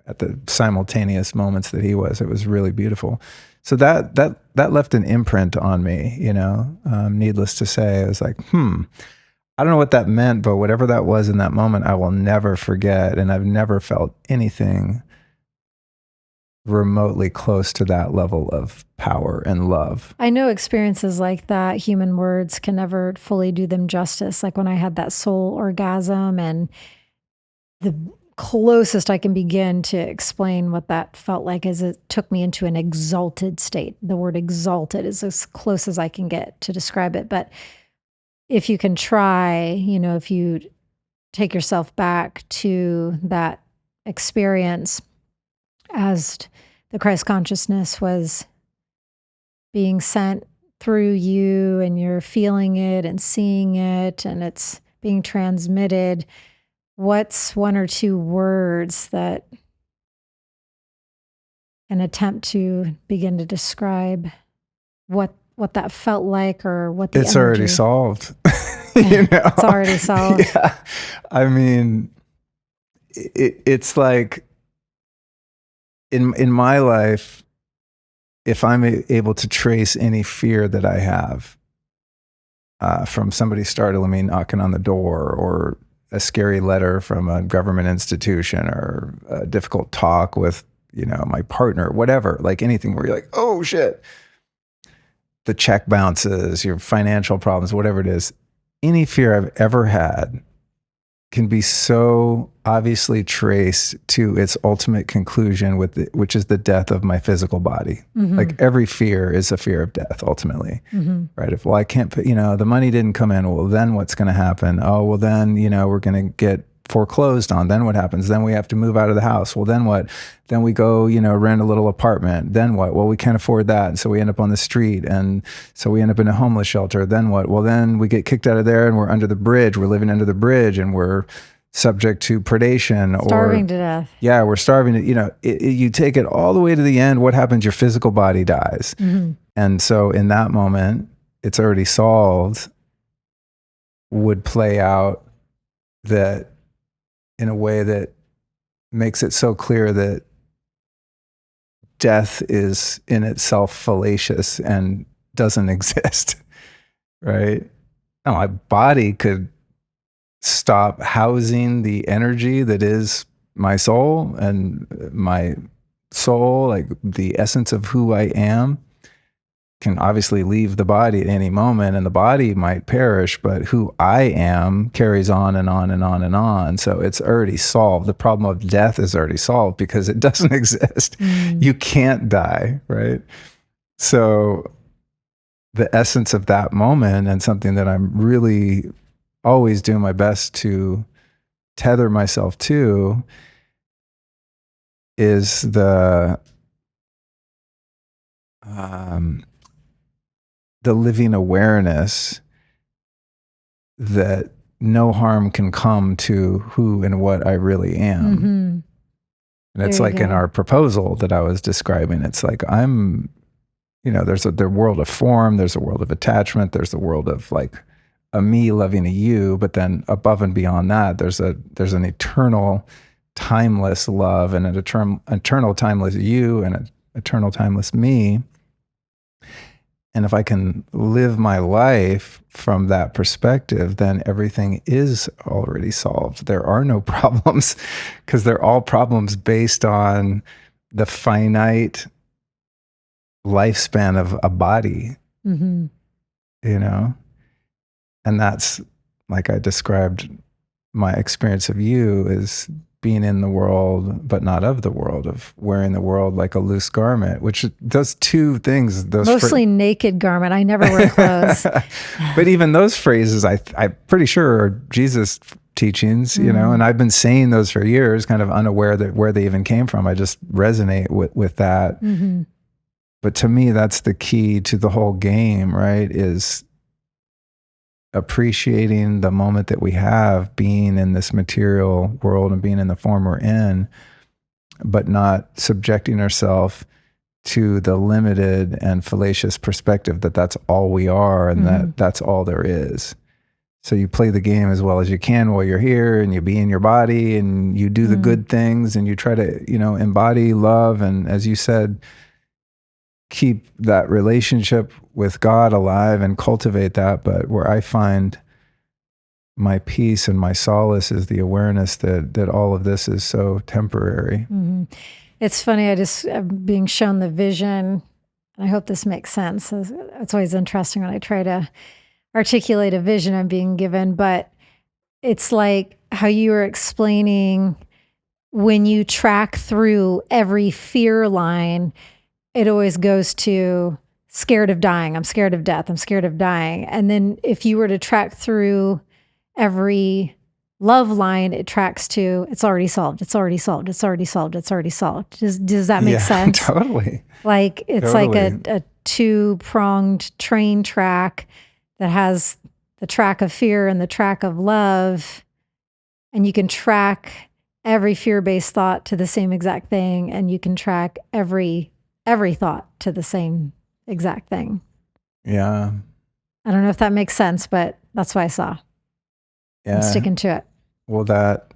Speaker 1: at the simultaneous moments that he was. It was really beautiful. So that left an imprint on me, needless to say. I was like, I don't know what that meant, but whatever that was in that moment, I will never forget. And I've never felt anything remotely close to that level of power and love.
Speaker 2: I know experiences like that, human words can never fully do them justice. Like when I had that soul orgasm, and the closest I can begin to explain what that felt like is it took me into an exalted state. The word exalted is as close as I can get to describe it. But if you can try, if you take yourself back to that experience as the Christ consciousness was being sent through you, and you're feeling it and seeing it, and it's being transmitted, what's one or two words that an attempt to begin to describe what that felt like, or what the
Speaker 1: It's already solved.
Speaker 2: It's already solved.
Speaker 1: Yeah. I mean, it's like in my life, if I'm able to trace any fear that I have from somebody startling me, knocking on the door, or a scary letter from a government institution, or a difficult talk with, my partner, whatever, like anything where you're like, oh shit, the check bounces, your financial problems, whatever it is, any fear I've ever had can be so obviously traced to its ultimate conclusion, which is the death of my physical body. Like every fear is a fear of death ultimately, right? If, I can't put, the money didn't come in, well, then what's going to happen? Oh, well, then, we're going to get foreclosed on. Then what happens? Then we have to move out of the house. Well, then what? Then we go, rent a little apartment. Then what? Well, we can't afford that. And so we end up on the street. And so we end up in a homeless shelter. Then what? Well, then we get kicked out of there, and we're under the bridge. We're living under the bridge, and we're subject to predation,
Speaker 2: starving to death.
Speaker 1: Yeah, we're starving to, you take it all the way to the end. What happens? Your physical body dies. And so in that moment, it's already solved, would play out that in a way that makes it so clear that death is in itself fallacious and doesn't exist, right? No, my body could stop housing the energy that is my soul, and my soul, like the essence of who I am, can obviously leave the body at any moment, and the body might perish, but who I am carries on and on and on and on. So it's already solved. The problem of death is already solved because it doesn't exist. You can't die, right? So the essence of that moment, and something that I'm really always doing my best to tether myself to, is the living awareness that no harm can come to who and what I really am. And it's like in our proposal that I was describing, it's like I'm, there's the world of form, there's a world of attachment, there's a world of like a me loving a you, but then above and beyond that, there's an eternal, timeless love, and an eternal, timeless you, and an eternal, timeless me. And if I can live my life from that perspective, then everything is already solved. There are no problems, because they're all problems based on the finite lifespan of a body, And that's, like I described, my experience of you is being in the world, but not of the world, of wearing the world like a loose garment, which does two things.
Speaker 2: Mostly naked garment. I never wear clothes.
Speaker 1: But even those phrases, I'm pretty sure are Jesus teachings, and I've been saying those for years, kind of unaware that where they even came from. I just resonate with that. But to me, that's the key to the whole game, right? Is appreciating the moment that we have, being in this material world and being in the form we're in, but not subjecting ourselves to the limited and fallacious perspective that that's all we are, and that's all there is. So you play the game as well as you can while you're here, and you be in your body, and you do the good things, and you try to, embody love, and as you said, keep that relationship with God alive and cultivate that. But where I find my peace and my solace is the awareness that all of this is so temporary.
Speaker 2: It's funny, I'm being shown the vision. I hope this makes sense. It's always interesting when I try to articulate a vision I'm being given, but it's like how you were explaining, when you track through every fear line, it always goes to scared of dying. I'm scared of death. I'm scared of dying. And then if you were to track through every love line, it tracks to it's already solved. It's already solved. It's already solved. It's already solved. Does that make sense?
Speaker 1: Totally.
Speaker 2: Like it's like a two-pronged train track that has the track of fear and the track of love. And you can track every fear-based thought to the same exact thing. And you can track every thought to the same exact thing.
Speaker 1: Yeah.
Speaker 2: I don't know if that makes sense, but that's what I saw.
Speaker 1: Yeah.
Speaker 2: I'm sticking to it.
Speaker 1: Well, that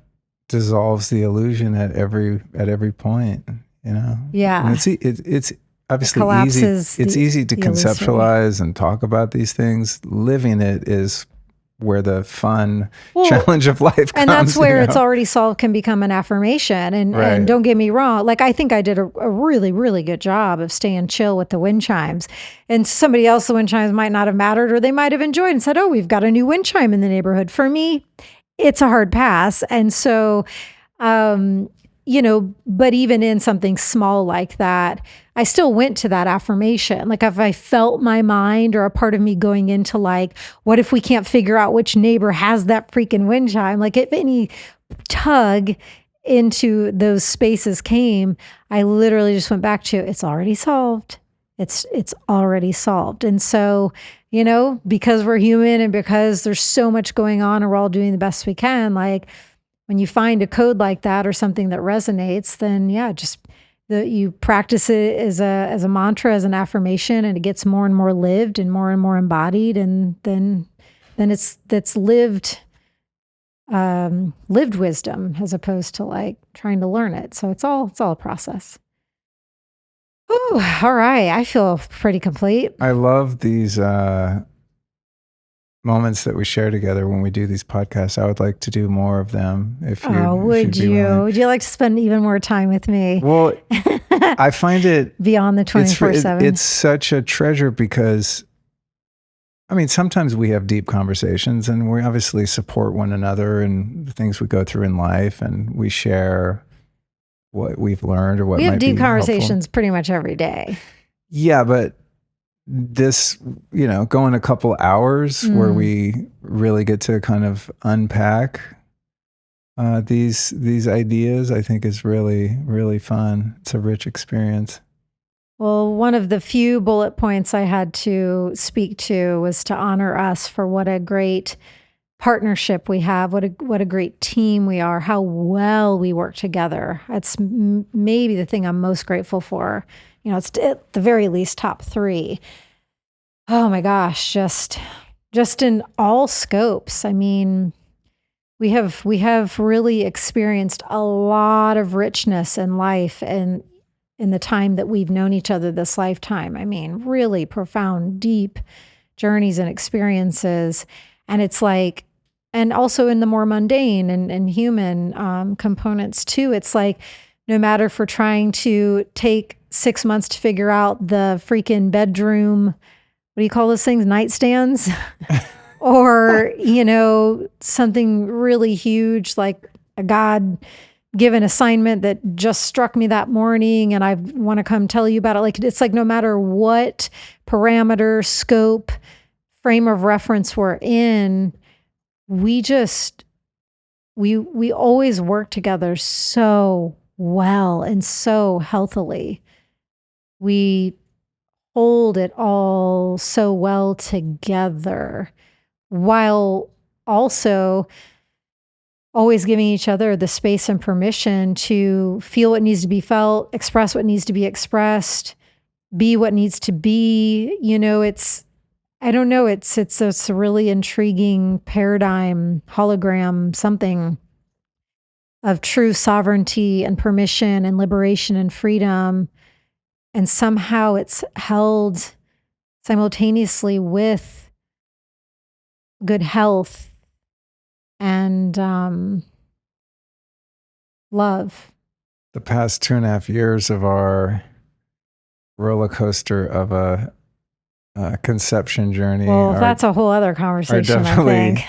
Speaker 1: dissolves the illusion at every point,
Speaker 2: Yeah.
Speaker 1: And it's obviously
Speaker 2: collapses
Speaker 1: easy. It's easy to conceptualize
Speaker 2: illusory.
Speaker 1: and talk about these things. Living it is where the fun challenge of life comes.
Speaker 2: And that's where it's already solved can become an affirmation. And don't get me wrong, like I think I did a really, really good job of staying chill with the wind chimes. And somebody else, the wind chimes might not have mattered, or they might have enjoyed and said, oh, we've got a new wind chime in the neighborhood. For me, it's a hard pass. And so, but even in something small like that, I still went to that affirmation. Like if I felt my mind or a part of me going into like, what if we can't figure out which neighbor has that freaking wind chime? Like if any tug into those spaces came, I literally just went back to, it's already solved. It's already solved. And so, because we're human and because there's so much going on and we're all doing the best we can, like when you find a code like that or something that resonates, then you practice it as a mantra, as an affirmation, and it gets more and more lived and more embodied, and then it's lived wisdom as opposed to like trying to learn it. So it's all a process. Ooh, all right. I feel pretty complete.
Speaker 1: I love these moments that we share together when we do these podcasts. I would like to do more of them if you
Speaker 2: Would
Speaker 1: be
Speaker 2: you?
Speaker 1: willing.
Speaker 2: Would you like to spend even more time with me?
Speaker 1: Well, I find it
Speaker 2: beyond the 24/7.
Speaker 1: It's such a treasure because, I mean, sometimes we have deep conversations and we obviously support one another and the things we go through in life, and we share what we've learned or what
Speaker 2: we have
Speaker 1: might
Speaker 2: deep
Speaker 1: be helpful.
Speaker 2: conversations pretty much every day.
Speaker 1: Yeah, but this, going a couple hours where we really get to kind of unpack these ideas, I think is really, really fun. It's a rich experience.
Speaker 2: Well, one of the few bullet points I had to speak to was to honor us for what a great partnership we have, what a great team we are, how well we work together. It's maybe the thing I'm most grateful for. It's at the very least top 3. Oh my gosh, just in all scopes. I mean, we have really experienced a lot of richness in life and in the time that we've known each other this lifetime. I mean, really profound, deep journeys and experiences. And it's like, and also in the more mundane and human components too, it's like, no matter if we're trying to take 6 months to figure out the freaking bedroom, what do you call those things? Nightstands? Or, something really huge like a God-given assignment that just struck me that morning and I want to come tell you about it. Like, it's like no matter what parameter, scope, frame of reference we're in, we always work together so well and so healthily. We hold it all so well together, while also always giving each other the space and permission to feel what needs to be felt, express what needs to be expressed, be what needs to be. I don't know, it's a really intriguing paradigm, hologram, something of true sovereignty and permission and liberation and freedom. And somehow it's held simultaneously with good health and love.
Speaker 1: The past 2.5 years of our roller coaster of a conception journey.
Speaker 2: Well, that's a whole other conversation, I think.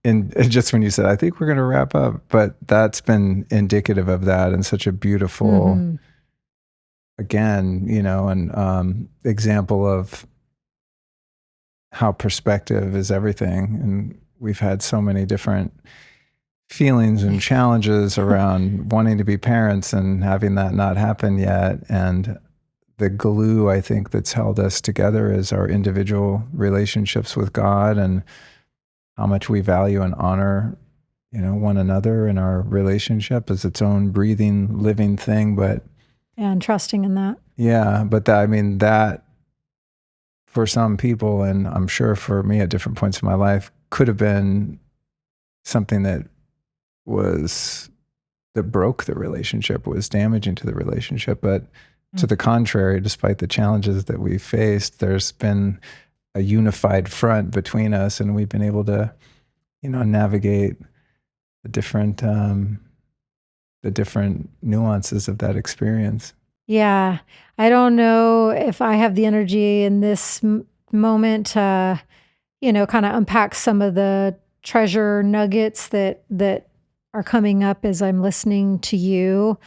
Speaker 1: And just when you said, I think we're going to wrap up, but that's been indicative of that and such a beautiful, again, an example of how perspective is everything. And we've had so many different feelings and challenges around wanting to be parents and having that not happen yet. And the glue, I think, that's held us together is our individual relationships with God and how much we value and honor, one another and our relationship as its own breathing, living thing. But
Speaker 2: and trusting in that.
Speaker 1: Yeah, but that for some people, and I'm sure for me at different points in my life, could have been something that broke the relationship, was damaging to the relationship. But to the contrary, despite the challenges that we faced, there's been a unified front between us, and we've been able to, navigate the different nuances of that experience.
Speaker 2: Yeah, I don't know if I have the energy in this moment to, kind of unpack some of the treasure nuggets that are coming up as I'm listening to you.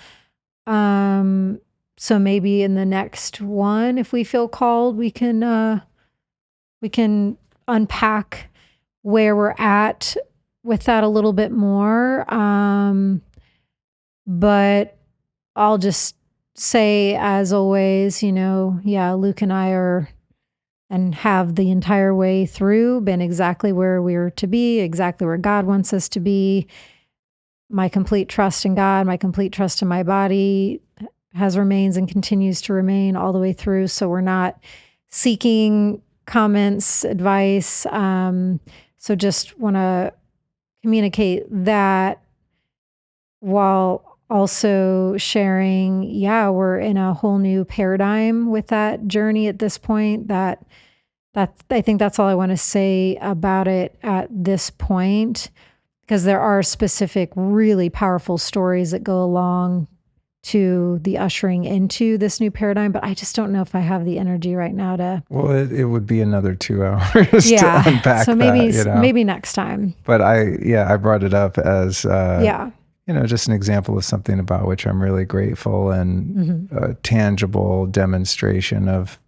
Speaker 2: So maybe in the next one, if we feel called, we can unpack where we're at with that a little bit more. But I'll just say, as always, Luke and I are and have the entire way through been exactly where we're to be, exactly where God wants us to be. My complete trust in God, my complete trust in my body remains and continues to remain all the way through. So we're not seeking comments, advice. So just want to communicate that while also sharing, we're in a whole new paradigm with that journey at this point. That I think that's all I want to say about it at this point, because there are specific, really powerful stories that go along to the ushering into this new paradigm. But I just don't know if I have the energy right now to.
Speaker 1: Well, it would be another 2 hours to unpack
Speaker 2: so maybe
Speaker 1: that, you know?
Speaker 2: maybe next time.
Speaker 1: But I brought it up as
Speaker 2: Yeah.
Speaker 1: just an example of something about which I'm really grateful, and a tangible demonstration of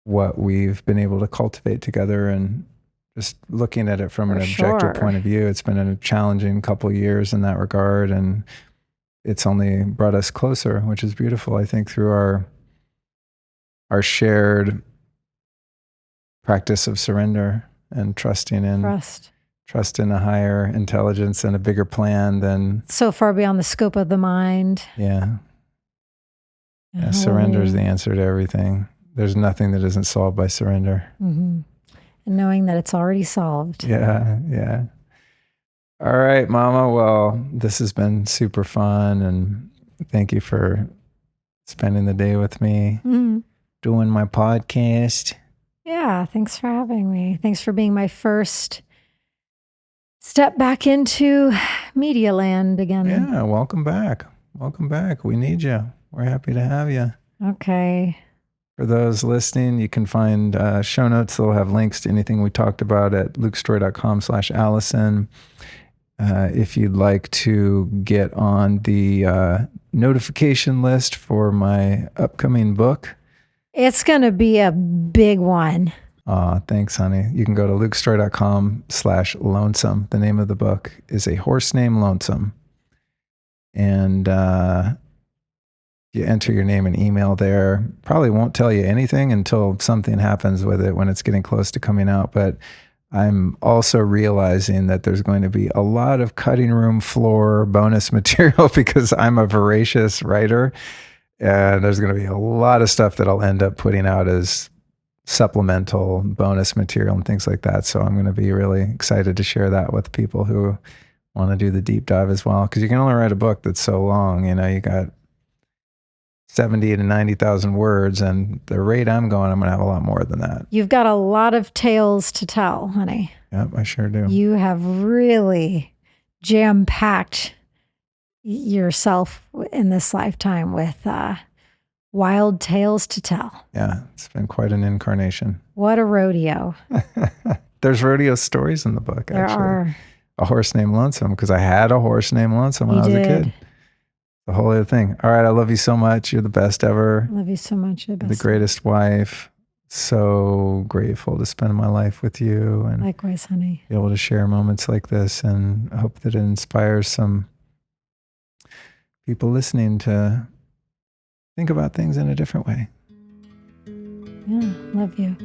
Speaker 1: what we've been able to cultivate together. And just looking at it from an objective point of view, it's been a challenging couple of years in that regard, and it's only brought us closer, which is beautiful. I think through our shared practice of surrender and trusting in trust in a higher intelligence and a bigger plan than
Speaker 2: so far beyond the scope of the mind.
Speaker 1: Yeah, surrender is the answer to everything. There's nothing that isn't solved by surrender.
Speaker 2: And knowing that it's already solved.
Speaker 1: Yeah. All right, Mama. Well, this has been super fun, and thank you for spending the day with me, doing my podcast.
Speaker 2: Yeah, thanks for having me. Thanks for being my first step back into media land again.
Speaker 1: Yeah, welcome back. We need you. We're happy to have you.
Speaker 2: Okay.
Speaker 1: For those listening, you can find show notes. They'll have links to anything we talked about at lukestorey.com/Alyson. If you'd like to get on the notification list for my upcoming book.
Speaker 2: It's going to be a big one.
Speaker 1: Thanks, honey. You can go to lukestorey.com/lonesome. The name of the book is A Horse Named Lonesome. And you enter your name and email there. Probably won't tell you anything until something happens with it when it's getting close to coming out. But I'm also realizing that there's going to be a lot of cutting room floor bonus material because I'm a voracious writer. And there's going to be a lot of stuff that I'll end up putting out as supplemental bonus material and things like that. So I'm going to be really excited to share that with people who want to do the deep dive as well. Because you can only write a book that's so long. You got 70 to 90,000 words, and the rate I'm going, I'm going to have a lot more than that.
Speaker 2: You've got a lot of tales to tell, honey.
Speaker 1: Yep, I sure do.
Speaker 2: You have really jam-packed yourself in this lifetime with wild tales to tell.
Speaker 1: Yeah, it's been quite an incarnation.
Speaker 2: What a rodeo.
Speaker 1: There's rodeo stories in the book,
Speaker 2: There
Speaker 1: actually.
Speaker 2: are.
Speaker 1: A Horse Named Lonesome, because I had a horse named Lonesome when I was a kid. The whole other thing. All right, I love you so much. You're the best ever.
Speaker 2: I love you so much. You're
Speaker 1: the greatest wife. So grateful to spend my life with you. And
Speaker 2: likewise, honey.
Speaker 1: Be able to share moments like this, and I hope that it inspires some people listening to think about things in a different way.
Speaker 2: Yeah, love you.